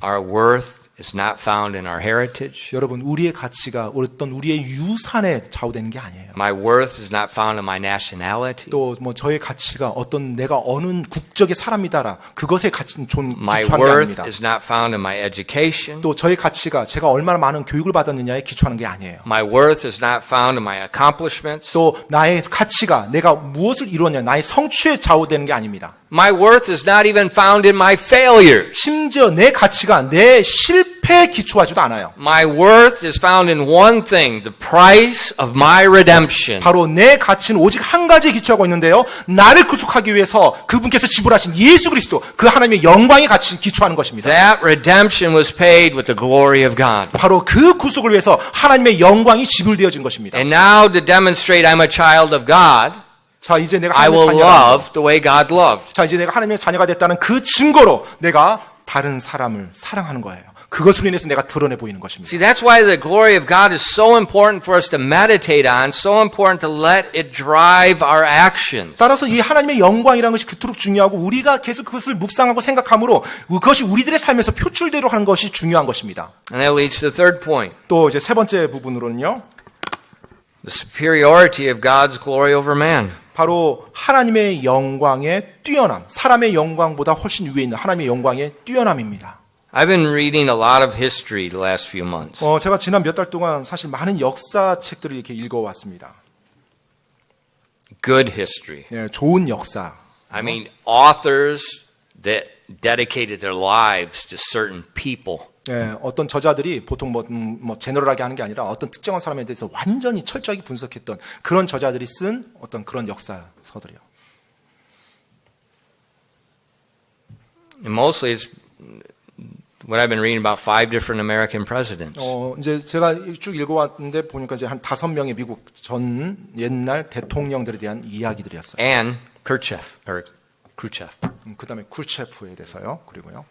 Our worth is not found in our heritage. 여러분, 우리의 가치가 어떤 우리의 유산에 좌우되는 게 아니에요. My worth is not found in my nationality. 또 뭐 저의 가치가 어떤 내가 어느 국적의 사람이다라 그것에 가치는 My 기초한 게 worth 아닙니다. is not found in my education. 또 저의 가치가 제가 얼마나 많은 교육을 받았느냐에 기초하는 게 아니에요. My worth is not found in my accomplishments. 또 나의 가치가 내가 무엇을 이루었냐, 나의 성취에 좌우되는 게 아닙니다. My worth is not even found in my failures. 심지어 내 가치가 내 실패에 기초하지도 않아요. My worth is found in one thing, the price of my redemption. 바로 내 가치는 오직 한 가지에 기초하고 있는데요. 나를 구속하기 위해서 그분께서 지불하신 예수 그리스도, 그 하나님의 영광의 가치에 기초하는 것입니다. That redemption was paid with the glory of God. 바로 그 구속을 위해서 하나님의 영광이 지불되어진 것입니다. And now to demonstrate I'm a child of God, 자, 이제 내가 I 하나님의 will 자녀가 love the way God loved. 자, 이제 내가 하나님의 자녀가 됐다는 그 증거로 내가 다른 사람을 사랑하는 거예요. 그것으로 인해서 내가 드러내 보이는 것입니다. See, that's why the glory of God is so important for us to meditate on, so important to let it drive our actions. 따라서 이 하나님의 영광이라는 것이 그토록 중요하고 우리가 계속 그것을 묵상하고 생각함으로 그것이 우리들의 삶에서 표출되도록 하는 것이 중요한 것입니다. And that leads to the third point, 또 이제 세 번째 부분으로는요. the superiority of God's glory over man. 바로 하나님의 영광의 뛰어남, 사람의 영광보다 훨씬 위에 있는 하나님의 영광의 뛰어남입니다. I've been reading a lot of history the last few months. 제가 지난 몇 달 동안 사실 많은 역사책들을 이렇게 읽어왔습니다. Good history. 예, 좋은 역사. I mean, authors that dedicated their lives to certain people. 예, 어떤 저자들이 보통 뭐 제너럴하게 하는 게 아니라 어떤 특정한 사람에 대해서 완전히 철저하게 분석했던 그런 저자들이 쓴 어떤 그런 역사서들이요. And mostly it's what I've been reading about 5 different American presidents. 이제 제가 쭉 읽어왔는데 보니까 이제 한 5명의 미국 전 옛날 대통령들에 대한 이야기들이었어요. And Khrushchev. 그다음에 쿠르체프에 대해서요. 그리고요.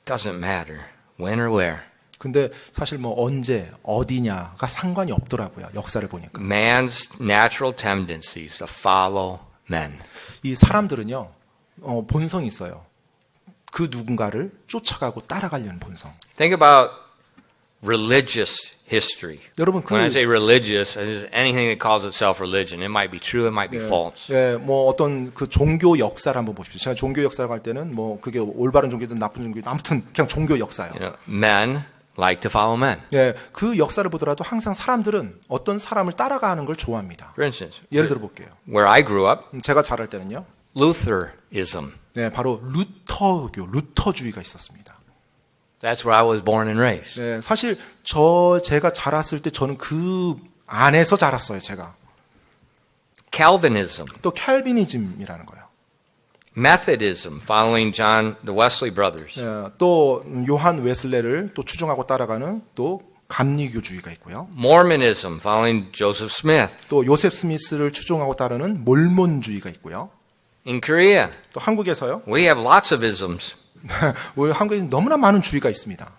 Doesn't matter when or where. 근데 사실 뭐 언제 어디냐가 상관이 없더라고요. 역사를 보니까. Man's natural tendencies to follow men. 이 사람들은요. 본성이 있어요. 그 누군가를 쫓아가고 따라가려는 본성. Think about religious history. 여러분 When I say religious, it is anything that calls itself religion. It might be true, it might be false. 예, 뭐 어떤 그 종교 역사를 한번 보십시오. 제가 종교 역사를 할 때는 뭐 그게 올바른 종교든 나쁜 종교든 아무튼 그냥 종교 역사예요. You know, men like to follow men. 예, 그 역사를 보더라도 항상 사람들은 어떤 사람을 따라가는 걸 좋아합니다. For instance, 예를 들어 볼게요. where I grew up, 제가 자랄 때는요. Lutheranism. 네, 바로 루터교, 루터주의가 있었습니다. That's where I was born and raised. 네, 사실 제가 자랐을 때 저는 그 안에서 자랐어요, 제가. Calvinism. 또 캘비니즘이라는 거예요. Methodism, following the Wesley brothers. 예, 또 요한 웨슬레를 또 추종하고 따라가는 또 감리교주의가 있고요. Mormonism, following Joseph Smith. 또 요셉 스미스를 추종하고 따르는 몰몬주의가 있고요. In Korea, 또 한국에서요. we have lots of isms. 우리 한국에 너무나 많은 주의가 있습니다.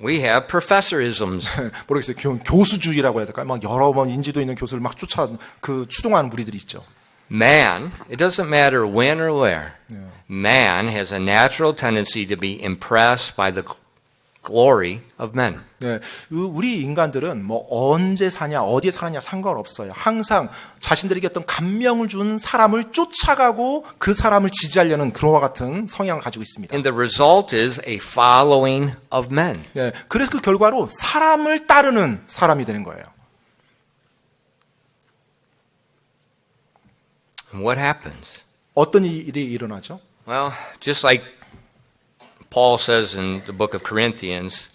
We have professorisms. 모르겠어요. 교수주의라고 해야 될까요? 막 여러 번 인지도 있는 교수를 막 추종하는 무리들이 있죠. Man, it doesn't matter when or where, man has a natural tendency to be impressed by the glory of men. 네, 우리 인간들은 뭐 언제 사냐, 어디에 살았냐 상관없어요. 항상 자신들에게 어떤 감명을 준 사람을 쫓아가고 그 사람을 지지하려는 그와 같은 성향을 가지고 있습니다. And the result is a following of men. 네, 그래서 그 결과로 사람을 따르는 사람이 되는 거예요. And what happens? 어떤 일이 일어나죠? Well, just like Paul says in the book of Corinthians,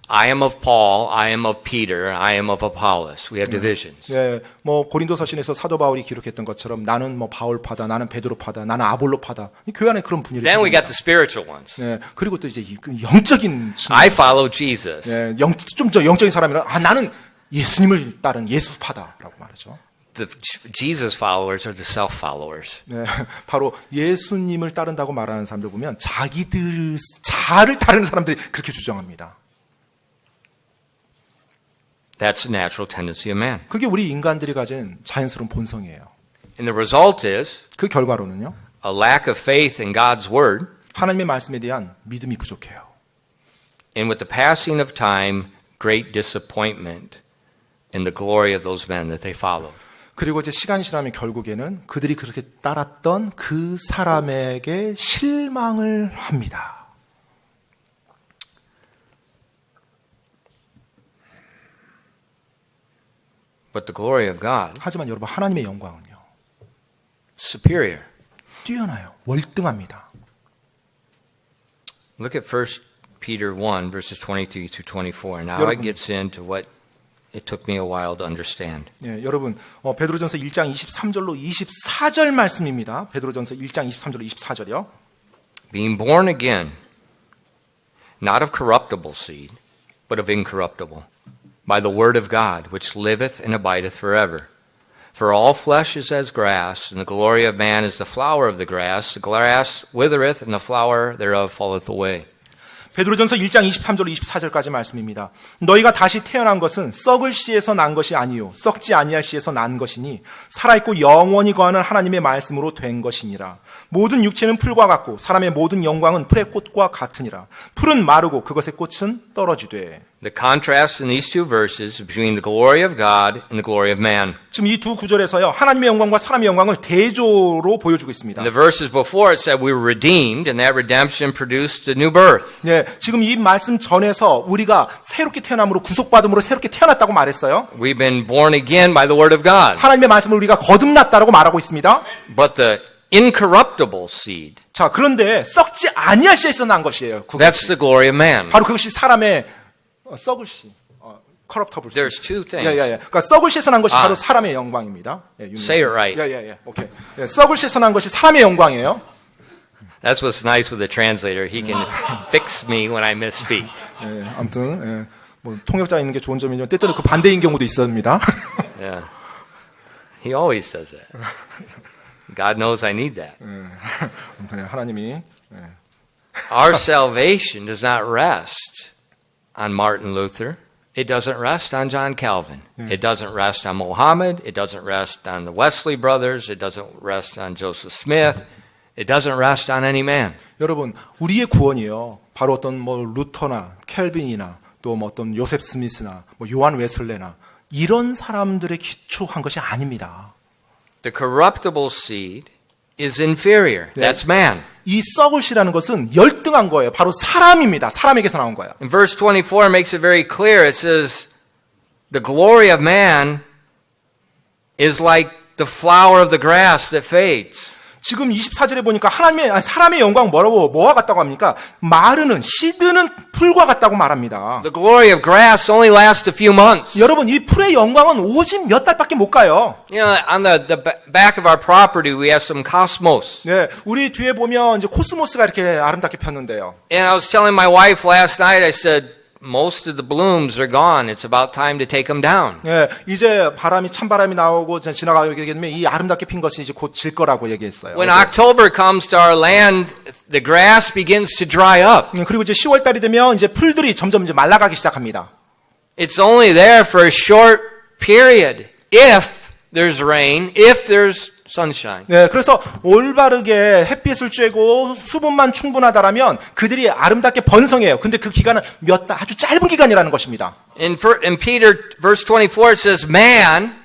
I am of Paul, I am of Peter, I am of Apollos. We have divisions. 네, 뭐 고린도서신에서 사도 바울이 기록했던 것처럼 나는 뭐 바울파다, 나는 베드로파다, 나는 아볼로파다. 이 교회 안에 그런 분열이 Then we got 있습니다. the spiritual ones. 네, 그리고 또 이제 그 영적인 I follow Jesus. 네, 좀 더 영적인 사람이라 나는 예수님을 따른 예수파다라고 말하죠. The Jesus followers are the self followers. 네, 바로 예수님을 따른다고 말하는 사람들 보면 자를 따르는 사람들이 그렇게 주장합니다. That's the natural tendency of man. 그게 우리 인간들이 가진 자연스러운 본성이에요. And the result is 그 결과로는요. a lack of faith in God's word, 하나님의 말씀에 대한 믿음이 부족해요. and with the passing of time, great disappointment in the glory of those men that they followed. 그리고 이제 시간이 지나면 결국에는 그들이 그렇게 따랐던 그 사람에게 실망을 합니다. But the glory of God, 하지만 여러분 하나님의 영광은요. superior. 뛰어나요. 월등합니다. Look at 1 Peter 1, verses 23 through 24. Now 여러분. it gets into what it took me a while to understand. 예, 여러분 베드로전서 1장 23절로 24절 말씀입니다. 베드로전서 1장 23절로 24절이요. Being born again, not of corruptible seed, but of incorruptible, by the word of God, which liveth and abideth forever. For all flesh is as grass, and the glory of man is the flower of the grass. The grass withereth, and the flower thereof falleth away. 베드로전서 1장 23절로 24절까지 말씀입니다. 너희가 다시 태어난 것은 썩을 씨에서 난 것이 아니요 썩지 아니할 씨에서 난 것이니 살아있고 영원히 거하는 하나님의 말씀으로 된 것이니라. 모든 육체는 풀과 같고 사람의 모든 영광은 풀의 꽃과 같으니라. 풀은 마르고 그것의 꽃은 떨어지되. The contrast in these two verses between the glory of God and the glory of man. 지금 이 두 구절에서요. 하나님의 영광과 사람의 영광을 대조로 보여주고 있습니다. In the verses before it said we were redeemed and that redemption produced the new birth. 네, 지금 이 말씀 전에서 우리가 새롭게 태어남으로 구속받음으로 새롭게 태어났다고 말했어요. We've been born again by the word of God. 하나님의 말씀을 우리가 거듭났다라고 말하고 있습니다. But the incorruptible seed, 자, 그런데 썩지 아니할 씨에서 난 것이에요. that's the glory of man. 바로 그것이 사람의 썩을 씨, corruptible 씨. There's two things. 예. 그러니까 썩을 씨에서 난 것이 바로 사람의 영광입니다. 예, Say it right. 예. 오케이. 예, 썩을 씨에서 난 것이 사람의 영광이에요. That's what's nice with the translator. He can fix me when I misspeak. 예, 아무튼 예, 뭐 통역자 있는 게 좋은 점이지만 때때로 그 반대인 경우도 있습니다. Yeah. He always says that. God knows I need that. 예, 하나님이 Our salvation does not rest on Martin Luther. It doesn't rest on John Calvin. It doesn't rest on Mohammed. It doesn't rest on the Wesley brothers. It doesn't rest on Joseph Smith. It doesn't rest on any man. 여러분 우리의 구원이요. 바로 어떤 뭐 루터나 켈빈이나 또 뭐 어떤 요셉 스미스나 뭐 요한 웨슬레나 이런 사람들의 기초한 것이 아닙니다. The corruptible seed is inferior. That's man. 이 썩을 씨라는 것은 열등한 거예요. 바로 사람입니다. 사람에게서 나온 거예요. And verse 24 makes it very clear. It says, the glory of man is like the flower of the grass that fades. 지금 24절에 보니까 사람의 영광 뭐와 같다고 합니까? 마르는, 시드는 풀과 같다고 말합니다. The glory of grass only lasts a few months. 여러분, 이 풀의 영광은 오직 몇 달밖에 못 가요. You know, on the back of our property, we have some cosmos. 네, 우리 뒤에 보면 이제 코스모스가 이렇게 아름답게 폈는데요. And I was telling my wife last night, I said, most of the blooms are gone. It's about time to take them down. 네, 이제 찬바람이 나오고 지나가게 되면 이 아름답게 핀 것이 이제 곧 질 거라고 얘기했어요. When October comes to our land, the grass begins to dry up. 그리고 이제 10월 달이 되면 이제 풀들이 점점 이제 말라가기 시작합니다. It's only there for a short period. If there's rain, if there's sunshine. 네, 그래서 올바르게 햇빛을 쬐고 수분만 충분하다라면 그들이 아름답게 번성해요. 근데 그 기간은 아주 짧은 기간이라는 것입니다. In Peter, verse 24, it says, man,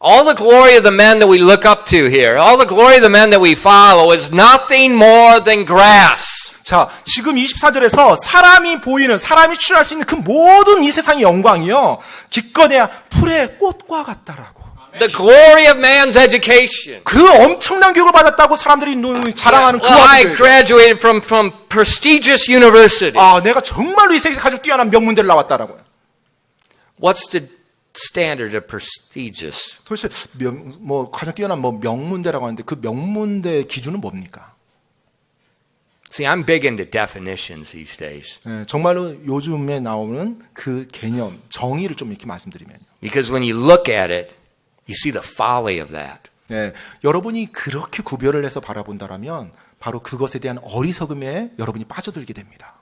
all the glory of the men that we look up to here, all the glory of the men that we follow is nothing more than grass. 자, 지금 24절에서 사람이 출할 수 있는 그 모든 이 세상의 영광이요, 기껏해야 풀의 꽃과 같다라고. The glory of man's education. 그 엄청난 교육을 받았다고 사람들이 자랑하는 그 I 아이들. graduated from prestigious university. 내가 정말로 이 세계에서 가장 뛰어난 명문대를 나왔다라고요. What's the standard of prestigious? 도대체 가장 뛰어난 명문대라고 하는데 그 명문대 기준은 뭡니까? See, I'm big into definitions these days. 네, 정말로 요즘에 나오는 그 개념, 정의를 좀 이렇게 말씀드리면요. Because when you look at it, you see the folly of that. 네, 여러분이 그렇게 구별을 해서 바라본다라면 바로 그것에 대한 어리석음에 여러분이 빠져들게 됩니다.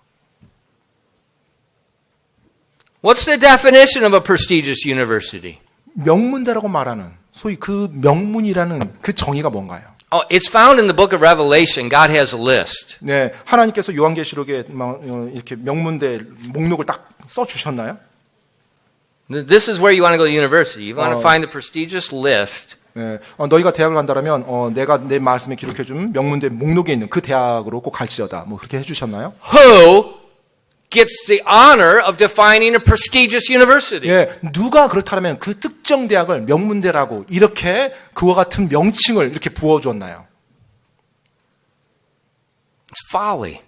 What's the definition of a prestigious university? 명문대라고 말하는 소위 그 명문이라는 그 정의가 뭔가요? Oh, it's found in the book of Revelation. God has a list. 네, 하나님께서 요한계시록에 이렇게 명문대 목록을 딱 써 주셨나요? This is where you want to go to university. You want to find the prestigious list. 네, 너희가 대학을 간다라면 내가 내 말씀에 기록해준 명문대 목록에 있는 그 대학으로 꼭 갈지어다. 그렇게 해주셨나요? Who gets the honor of defining a prestigious university? 예, 누가 그렇다면 그 특정 대학을 명문대라고 이렇게 그와 같은 명칭을 이렇게 부어주었나요? It's folly.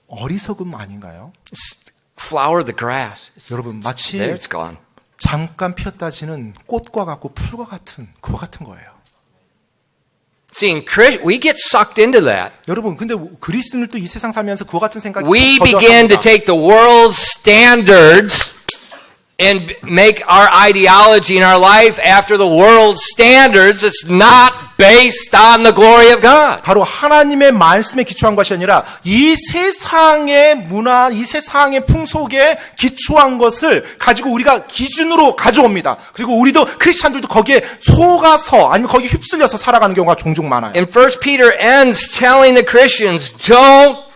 어리석음 아닌가요? It's flower of the grass. 여러분 마치 There, it's gone. 잠깐 피었다 지는 꽃과 같고 풀과 같은 그와 같은 거예요. See, we get sucked into that. 여러분, 근데 그리스도인들도 이 세상 살면서 그와 같은 생각이 We begin to take the world's standards and make our ideology in our life after the world's standards. It's not based on the glory of God. 바로 하나님의 말씀에 기초한 것이 아니라 이 세상의 문화, 이 세상의 풍속에 기초한 것을 가지고 우리가 기준으로 가져옵니다. 그리고 우리도 크리스찬들도 거기에 속아서 아니면 거기에 휩쓸려서 살아가는 경우가 종종 많아요. And 1 Peter ends telling the Christians, don't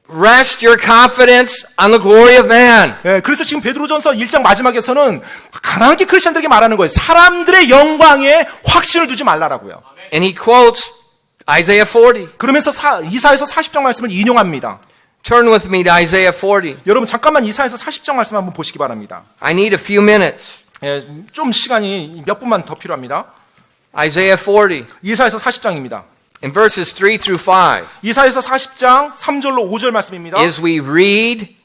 rest your confidence on the glory of man. 예, 그래서 지금 베드로전서 1장 마지막에서는 강하게 크리스찬들에게 말하는 거예요. 사람들의 영광에 확신을 두지 말라라고요. And he quotes Isaiah 40. 그러면서 이사야서 40장 말씀을 인용합니다. Turn with me to Isaiah 40. 여러분 잠깐만 이사야서 40장 말씀 한번 보시기 바랍니다. I need a few minutes. 예, 좀 시간이 몇 분만 더 필요합니다. Isaiah 40. 이사야서 40장입니다. In verses 3 through 5. 이사야서 40장 3절로 5절 말씀입니다. As we read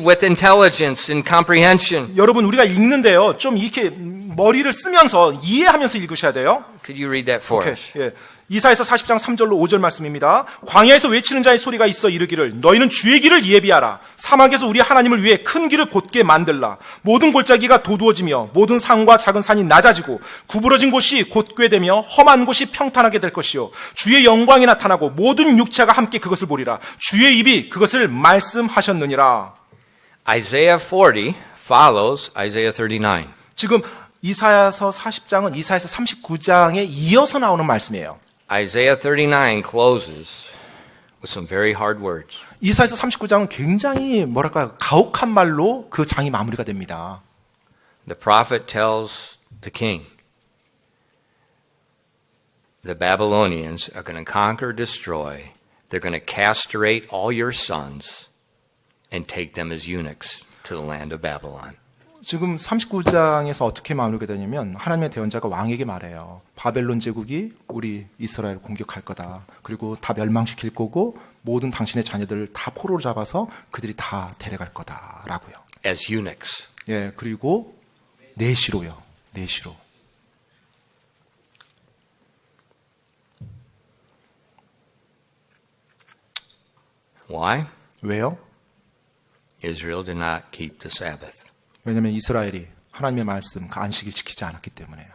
with intelligence and comprehension. 여러분 우리가 읽는데요. 좀 이렇게 머리를 쓰면서 이해하면서 읽으셔야 돼요. Could you read that for 오케이. us? 예. 이사야서 40장 3절로 5절 말씀입니다. 광야에서 외치는 자의 소리가 있어 이르기를 너희는 주의 길을 예비하라. 사막에서 우리 하나님을 위해 큰 길을 곧게 만들라. 모든 골짜기가 도두어지며 모든 산과 작은 산이 낮아지고 구부러진 곳이 곧괴되며 험한 곳이 평탄하게 될 것이요 주의 영광이 나타나고 모든 육체가 함께 그것을 보리라. 주의 입이 그것을 말씀하셨느니라. Isaiah 40 follows Isaiah 39. 지금 이사야서 40장은 이사야서 39장에 이어서 나오는 말씀이에요. Isaiah 39 closes with some very hard words. 이사야서 39장은 굉장히 가혹한 말로 그 장이 마무리가 됩니다. The prophet tells the king, the Babylonians are going to conquer, destroy. They're going to castrate all your sons and take them as eunuchs to the land of Babylon. 지금 39장에서 어떻게 마무리가 되냐면 하나님의 대언자가 왕에게 말해요. 바벨론 제국이 우리 이스라엘을 공격할 거다. 그리고 다 멸망시킬 거고 모든 당신의 자녀들을 다 포로로 잡아서 그들이 다 데려갈 거다라고요. as eunuchs. 예, 그리고 내시로요. 내시로. Why? 왜요? Israel did not keep the Sabbath. 왜냐하면 이스라엘이 하나님의 말씀, 그 안식일 지키지 않았기 때문에요.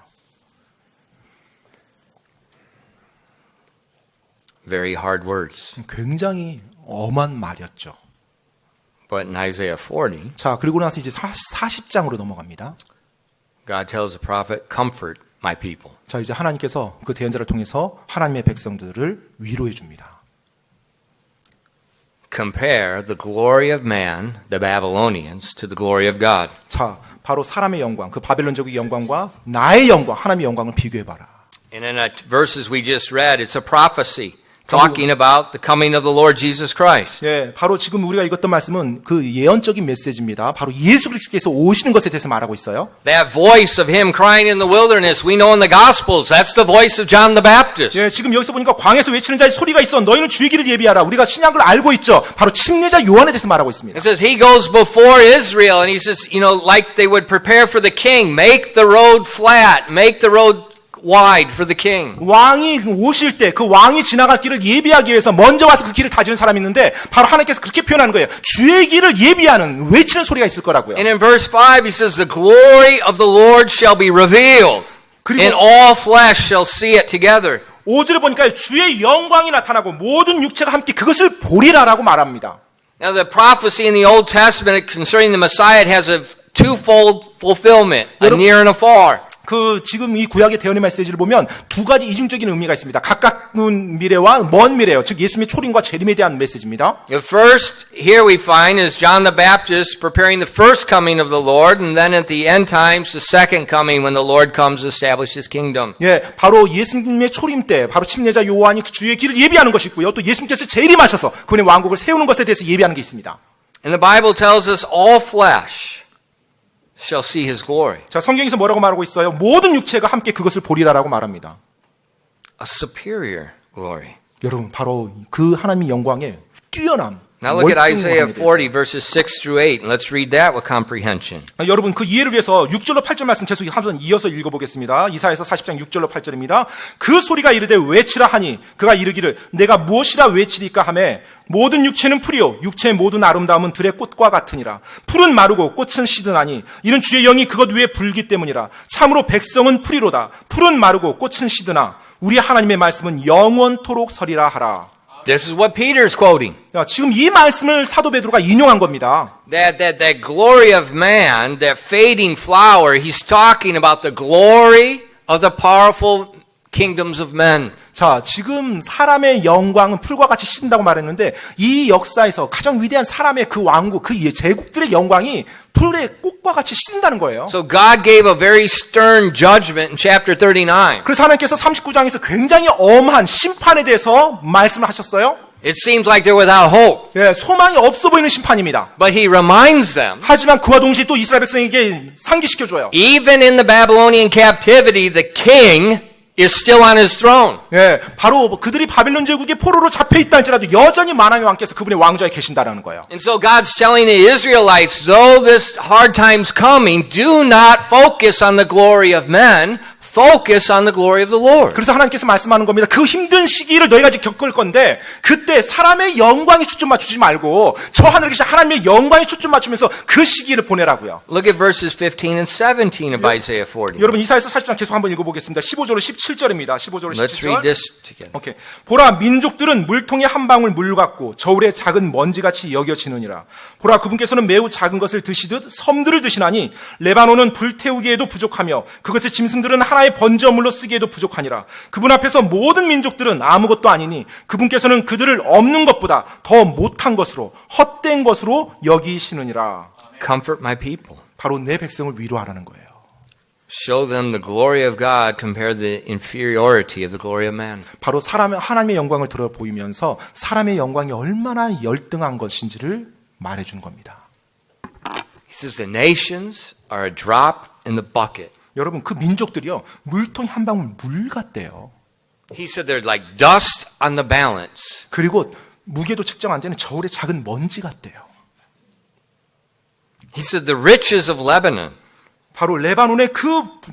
Very hard words. 굉장히 엄한 말이었죠. But in Isaiah 40, 자, 그리고 나서 이제 40장으로 넘어갑니다. God tells the prophet, comfort my people. 자, 이제 하나님께서 그 대언자를 통해서 하나님의 백성들을 위로해 줍니다. Compare the glory of man, the Babylonians, to the glory of God. 자, 바로 사람의 영광, 그 바벨론 제국의 영광과 나의 영광, 하나님의 영광을 비교해 봐라. And in the verses we just read, it's a prophecy talking about the coming of the Lord Jesus Christ. 예, 바로 지금 우리가 읽었던 말씀은 그 예언적인 메시지입니다. 바로 예수 그리스도께서 오시는 것에 대해서 말하고 있어요. That voice of him crying in the wilderness, we know in the Gospels, that's the voice of John the Baptist. 예, 지금 여기서 보니까 광에서 외치는 자의 소리가 있어. 너희는 주의 길을 예비하라. 우리가 신약을 알고 있죠. 바로 침례자 요한에 대해서 말하고 있습니다. It says he goes before Israel and he says, you know, like they would prepare for the king, make the road flat, make the road wide for the king. 왕이 오실 때 그 왕이 지나갈 길을 예비하기 위해서 먼저 와서 그 길을 다지는 사람이 있는데 바로 하나님께서 그렇게 표현하는 거예요. 주의 길을 예비하는 외치는 소리가 있을 거라고요. And in verse 5 he says, the glory of the Lord shall be revealed and all flesh shall see it together. 5절에 보니까 주의 영광이 나타나고 모든 육체가 함께 그것을 보리라라고 말합니다. Now the prophecy in the Old Testament concerning the Messiah has a twofold fulfillment, a near and a far. 그 지금 이 구약의 대언의 메시지를 보면 두 가지 이중적인 의미가 있습니다. 가까운 미래와 먼 미래요. 즉 예수님의 초림과 재림에 대한 메시지입니다. The first here we find is John the Baptist preparing the first coming of the Lord, and then at the end times the second coming when the Lord comes to establish his kingdom. 예, 바로 예수님의 초림 때 바로 침례자 요한이 그 주의 길을 예비하는 것이 있고요. 또 예수님께서 재림하셔서 그분의 왕국을 세우는 것에 대해서 예비하는 게 있습니다. And the Bible tells us all flesh shall see his glory. 자, 성경에서 뭐라고 말하고 있어요? 모든 육체가 함께 그것을 보리라라고 말합니다. A superior glory. 여러분, 바로 그 하나님의 영광에 뛰어남. Now look at Isaiah 월등함에 40 verses 6 through 8 and let's read that with comprehension. 여러분 그 이해를 위해서 6절로 8절 말씀 계속 한번 이어서 읽어보겠습니다. 이사야서 40장 6절로 8절입니다. 그 소리가 이르되 외치라 하니 그가 이르기를 내가 무엇이라 외치리까 하매 모든 육체는 풀이요 육체의 모든 아름다움은 들의 꽃과 같으니라. 풀은 마르고 꽃은 시드나니 이는 주의 영이 그것 위에 불기 때문이라. 참으로 백성은 풀이로다. 풀은 마르고 꽃은 시드나 우리 하나님의 말씀은 영원토록 서리라 하라. This is what Peter's quoting. 자, 지금 이 말씀을 사도 베드로가 인용한 겁니다. That glory of man, that fading flower, he's talking about the glory of the powerful kingdoms of men. 자, 지금 사람의 영광은 풀과 같이 시든다고 말했는데 이 역사에서 가장 위대한 사람의 그 왕국, 그 제국들의 영광이 풀의 꽃과 같이 시든다는 거예요. So God gave a very stern judgment in chapter 39. 그래서 하나님께서 39장에서 굉장히 엄한 심판에 대해서 말씀을 하셨어요. It seems like they're without hope. 예, 소망이 없어 보이는 심판입니다. But he reminds them, 하지만 그와 동시에 또 이스라엘 백성에게 상기시켜줘요. even in the Babylonian captivity, the king is still on his throne. 예, 바로 그들이 바빌론 제국의 포로로 잡혀 있다 할지라도 여전히 만왕의 왕께서 그분의 왕좌에 계신다라는 거예요. And so God's telling the Israelites, though this hard time's coming, do not focus on the glory of men, focus on the glory of the Lord. 그래서 하나님께서 말씀하는 겁니다. 그 힘든 시기를 너희가 지금 겪을 건데 그때 사람의 영광에 초점 맞추지 말고 저 하늘에 계신 하나님의 영광에 초점 맞추면서 그 시기를 보내라고요. Look at verses 15 and 17 of Isaiah 40. 여러분 이사야서 40장 계속 한번 읽어보겠습니다. 15절로 17절입니다. 15절로 Let's read 17절. this together. 오케이. 보라 민족들은 물통에 한 방울 물 같고 저울에 작은 먼지같이 여겨지느니라. 보라 그분께서는 매우 작은 것을 드시듯 섬들을 드시나니 레바논은 불태우기에도 부족하며 그것의 짐승들은 하나의 번제물로 쓰기에도 부족하니라. 그분 앞에서 모든 민족들은 아무것도 아니니 그분께서는 그들을 없는 것보다 더 못한 것으로 헛된 것으로 여기시느니라. Comfort my people. 바로 내 백성을 위로하라는 거예요. Show them the glory of God compared to the inferiority of the glory of man. 바로 하나님의 영광을 들어 보이면서 사람의 영광이 얼마나 열등한 것인지를 말해주는 겁니다. He says the nations are a drop in the bucket. 여러분, 그 민족들이요, 물통이 한 방울 물 같대요. He said they're like dust on the balance. 그리고 무게도 측정 안 되는 저울의 작은 먼지 같대요. He said the riches of Lebanon. 바로 레바논의 그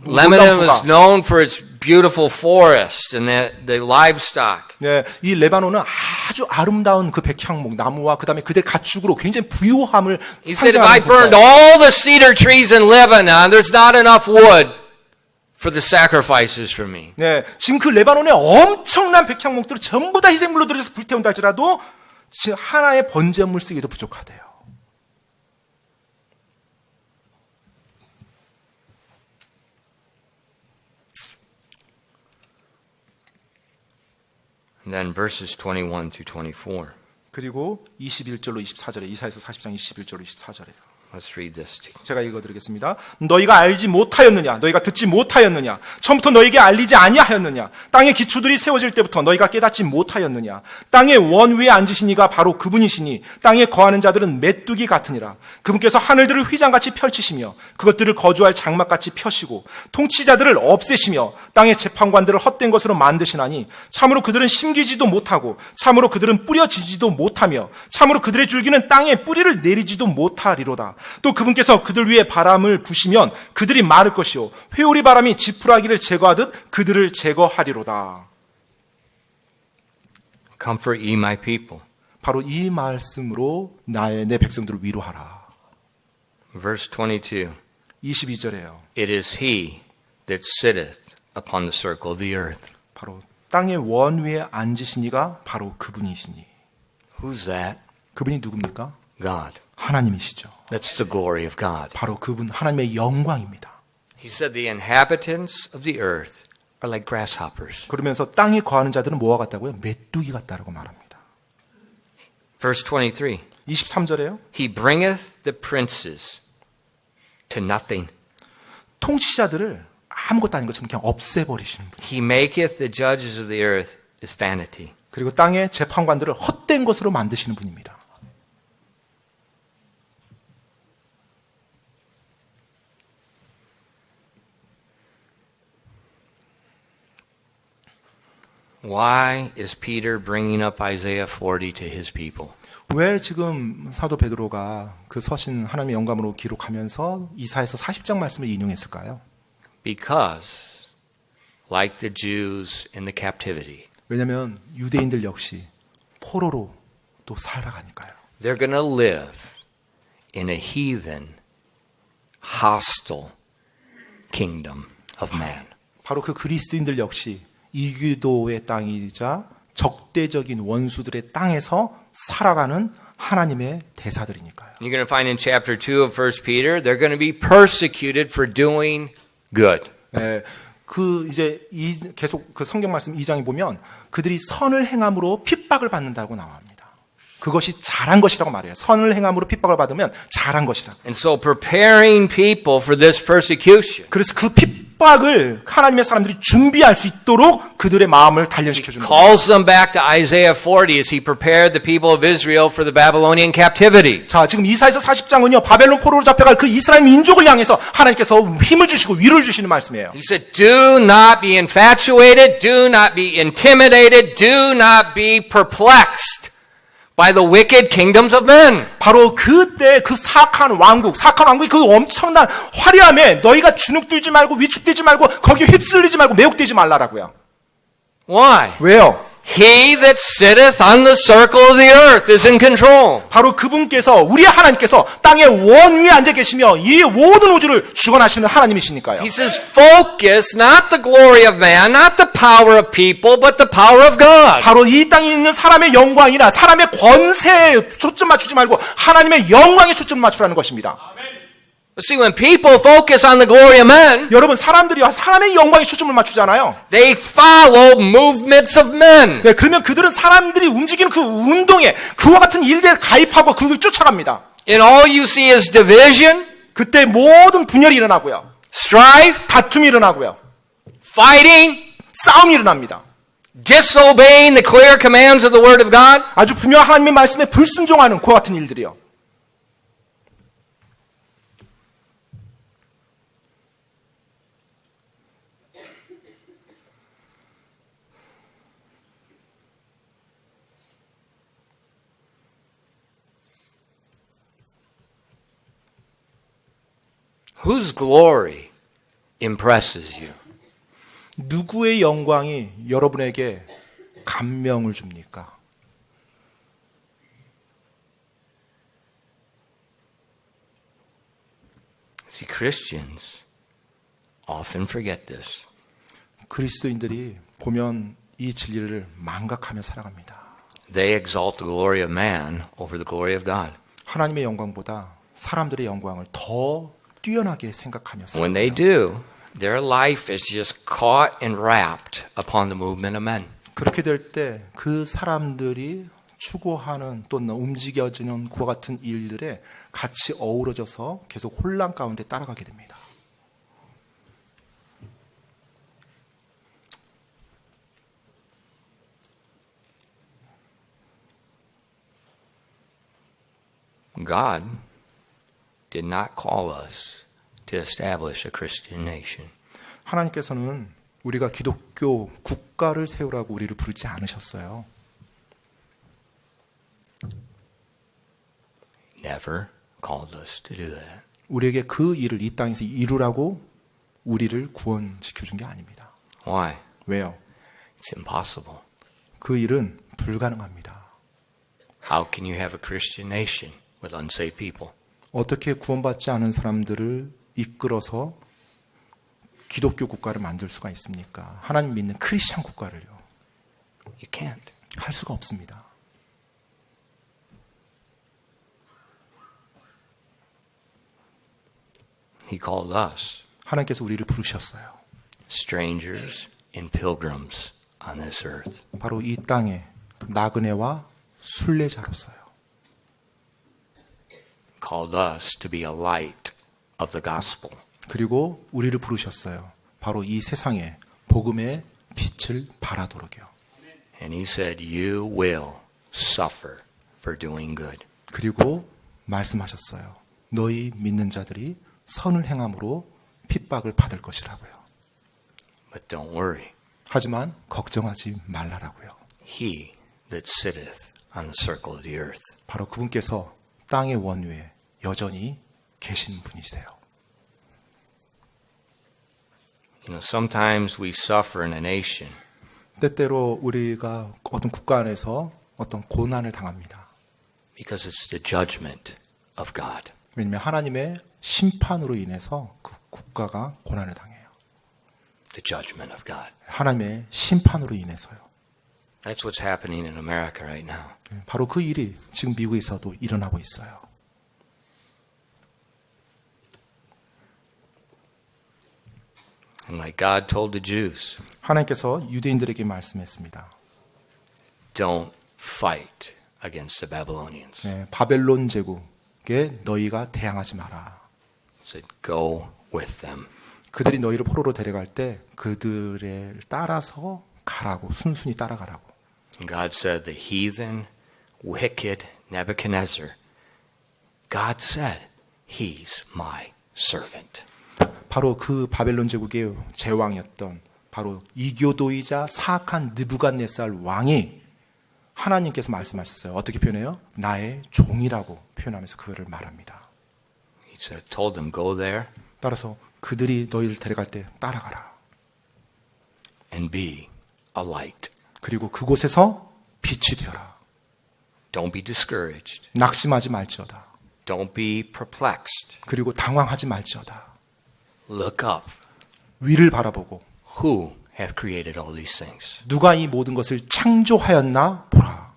Lebanon 놀라운 was 부가, known for its beautiful forest and the livestock. 네, 이 레바논은 아주 아름다운 그 백향목 나무와 그다음에 그들 가축으로 굉장히 부유함을 He said, if I 상징하는 burned 국가예요. all the cedar trees in Lebanon, there's not enough wood for the sacrifices for me. 네, 지금 그 레바논의 엄청난 백향목들을 전부 다 희생물로 들여서 불태운다 할지라도 지금 하나의 번제물 쓰기도 부족하대요. And then verses 21 through 24. 그리고 21절로 24절에 이사야서 40장 21절로 24절에요. Let's read this together. 제가 읽어드리겠습니다. 너희가 알지 못하였느냐? 너희가 듣지 못하였느냐? 처음부터 너희에게 알리지 아니하였느냐? 땅의 기초들이 세워질 때부터 너희가 깨닫지 못하였느냐? 땅의 원위에 앉으신 이가 바로 그분이시니 땅에 거하는 자들은 메뚜기 같으니라. 그분께서 하늘들을 휘장같이 펼치시며 그것들을 거주할 장막같이 펴시고 통치자들을 없애시며 땅의 재판관들을 헛된 것으로 만드시나니 참으로 그들은 심기지도 못하고 참으로 그들은 뿌려지지도 못하며 참으로 그들의 줄기는 땅에 뿌리를 내리지도 못하리로다. 또 그분께서 그들 위에 바람을 부시면 그들이 마를 것이요 회오리 바람이 지푸라기를 제거하듯 그들을 제거하리로다. Comfort ye my people. 바로 이 말씀으로 내 백성들을 위로하라. Verse 22. 22절에요. It is he that sitteth upon the circle of the earth. 바로 땅의 원위에 앉으신 이가 바로 그분이시니. Who's that? 그분이 누굽니까? God. 하나님이시죠. That's the glory of God. 바로 그분 하나님의 영광입니다. He said the inhabitants of the earth are like grasshoppers. 그러면서 땅에 거하는 자들은 뭐와 같다고요? 메뚜기 같다라고 말합니다. Verse 23. 23절에요. He bringeth the princes to nothing. 통치자들을 아무것도 아닌 것처럼 그냥 없애버리시는 분. He maketh the judges of the earth as vanity. 그리고 땅의 재판관들을 헛된 것으로 만드시는 분입니다. Why is Peter bringing up Isaiah 40 to his people? 왜 지금 사도 베드로가 그 서신 하나님의 영감으로 기록하면서 이사야서 40장 말씀을 인용했을까요? Because, like the Jews in the captivity, 왜냐하면 유대인들 역시 포로로 또 살아가니까요. they're going to live in a heathen, hostile kingdom of man. 바로 그 그리스도인들 역시 이교도의 땅이자 적대적인 원수들의 땅에서 살아가는 하나님의 대사들이니까요. You're going to find in chapter 2 of 1 Peter, they're going to be persecuted for doing good. 네, 계속 그 성경 말씀 2장에 보면 그들이 선을 행함으로 핍박을 받는다고 나옵니다. 그것이 잘한 것이라고 말해요. 선을 행함으로 핍박을 받으면 잘한 것이다. And so preparing people for this persecution, 그래서 그 핍박을 하나님의 사람들이 준비할 수 있도록 그들의 마음을 단련시켜 주는 거예요. calls them back to Isaiah 40 as he prepared the people of Israel for the Babylonian captivity. 자, 지금 이사야서 40장은요. 바벨론 포로로 잡혀갈 그 이스라엘 민족을 향해서 하나님께서 힘을 주시고 위로를 주시는 말씀이에요. He said, do not be infatuated, do not be intimidated, do not be perplexed by the wicked kingdoms of men. 바로 그때 그 사악한 왕국이 그 엄청난 화려함에 너희가 주눅들지 말고 위축되지 말고 거기에 휩쓸리지 말고 매혹되지 말라라고요. Why? 왜요? He that sitteth on the circle of the earth is in control. 바로 그분께서 우리의 하나님께서 땅의 원위에 앉아 계시며 이 모든 우주를 주관하시는 하나님이시니까요. He says, focus not the glory of man, not the power of people, but the power of God. 바로 이 땅에 있는 사람의 영광이나 사람의 권세에 초점 맞추지 말고 하나님의 영광에 초점 맞추라는 것입니다. See, when people focus on the glory of man, 여러분 사람들이 사람의 영광에 초점을 맞추잖아요. they follow movements of men. 네, 그러면 그들은 사람들이 움직이는 그 운동에 그와 같은 일들에 가입하고 그걸 쫓아갑니다. And all you see is division, 그때 모든 분열이 일어나고요. strife, 다툼이 일어나고요. fighting, 싸움이 일어납니다. disobeying the clear commands of the Word of God. 아주 분명한 하나님의 말씀에 불순종하는 그와 같은 일들이요. Whose glory impresses you? 누구의 영광이 여러분에게 감명을 줍니까? See, Christians often forget this. 그리스도인들이 보면 이 진리를 망각하며 살아갑니다. They exalt the glory of man over the glory of God. 하나님의 영광보다 사람들의 영광을 더 뛰어나게 생각하며 When they 살아갑니다. do, their life is just caught and wrapped upon the movement of men. 그렇게 될 때 그 사람들이 추구하는 또는 움직여지는 그와 같은 일들에 같이 어우러져서 계속 혼란 가운데 따라가게 됩니다. God did not call us to establish a Christian nation. 하나님께서는 우리가 기독교 국가를 세우라고 우리를 부르지 않으셨어요. Never called us to do that. 우리에게 그 일을 이 땅에서 이루라고 우리를 구원시켜 준 게 아닙니다. Why? 왜요? It's impossible. 그 일은 불가능합니다. How can you have a Christian nation with unsaved people? 어떻게 구원받지 않은 사람들을 이끌어서 기독교 국가를 만들 수가 있습니까? 하나님 믿는 크리스찬 국가를요. You can't. 할 수가 없습니다. He called us 하나님께서 우리를 부르셨어요. strangers and pilgrims on this earth. 바로 이 땅에 나그네와 순례자로서요. Called us to be a light of the gospel. 그리고 우리를 부르셨어요. 바로 이 세상에 복음의 빛을 발하도록요. And he said, you will suffer for doing good. 그리고 말씀하셨어요. 너희 믿는 자들이 선을 행함으로 핍박을 받을 것이라고요. But don't worry. 하지만 걱정하지 말라라고요. He that sitteth on the circle of the earth. 바로 그분께서 땅의 원위에 여전히 계신 분이세요. You know, sometimes we suffer in a nation 때때로 우리가 어떤 국가 안에서 어떤 고난을 당합니다. because it's the judgment of God. 왜냐하면 하나님의 심판으로 인해서 그 국가가 고난을 당해요. The judgment of God. 하나님의 심판으로 인해서요. That's what's happening in America right now. 바로 그 일이 지금 미국에서도 일어나고 있어요. And like God told the Jews, 하나님께서 유대인들에게 말씀했습니다. don't fight against the Babylonians. 네, 바벨론 제국에 너희가 대항하지 마라. He said, go with them. 그들이 너희를 포로로 데려갈 때 그들을 따라서 가라고, 순순히 따라가라고. And God said, the heathen, wicked Nebuchadnezzar, God said, he's my servant. 바로 그 바벨론 제국의 제왕이었던 바로 이교도이자 사악한 느부갓네살 왕이 하나님께서 말씀하셨어요. 어떻게 표현해요? 나의 종이라고 표현하면서 그를 말합니다. He said, told them, go there 따라서 그들이 너희를 데려갈 때 따라가라. and be a light. 그리고 그곳에서 빛이 되어라. Don't be discouraged. 낙심하지 말지어다. Don't be perplexed. 그리고 당황하지 말지어다. Look up. 위를 바라보고 Who hath created all these things? 누가 이 모든 것을 창조하였나 보라.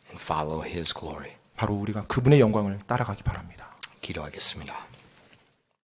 And follow his glory. 바로 우리가 그분의 영광을 따라가기 바랍니다. 기도하겠습니다.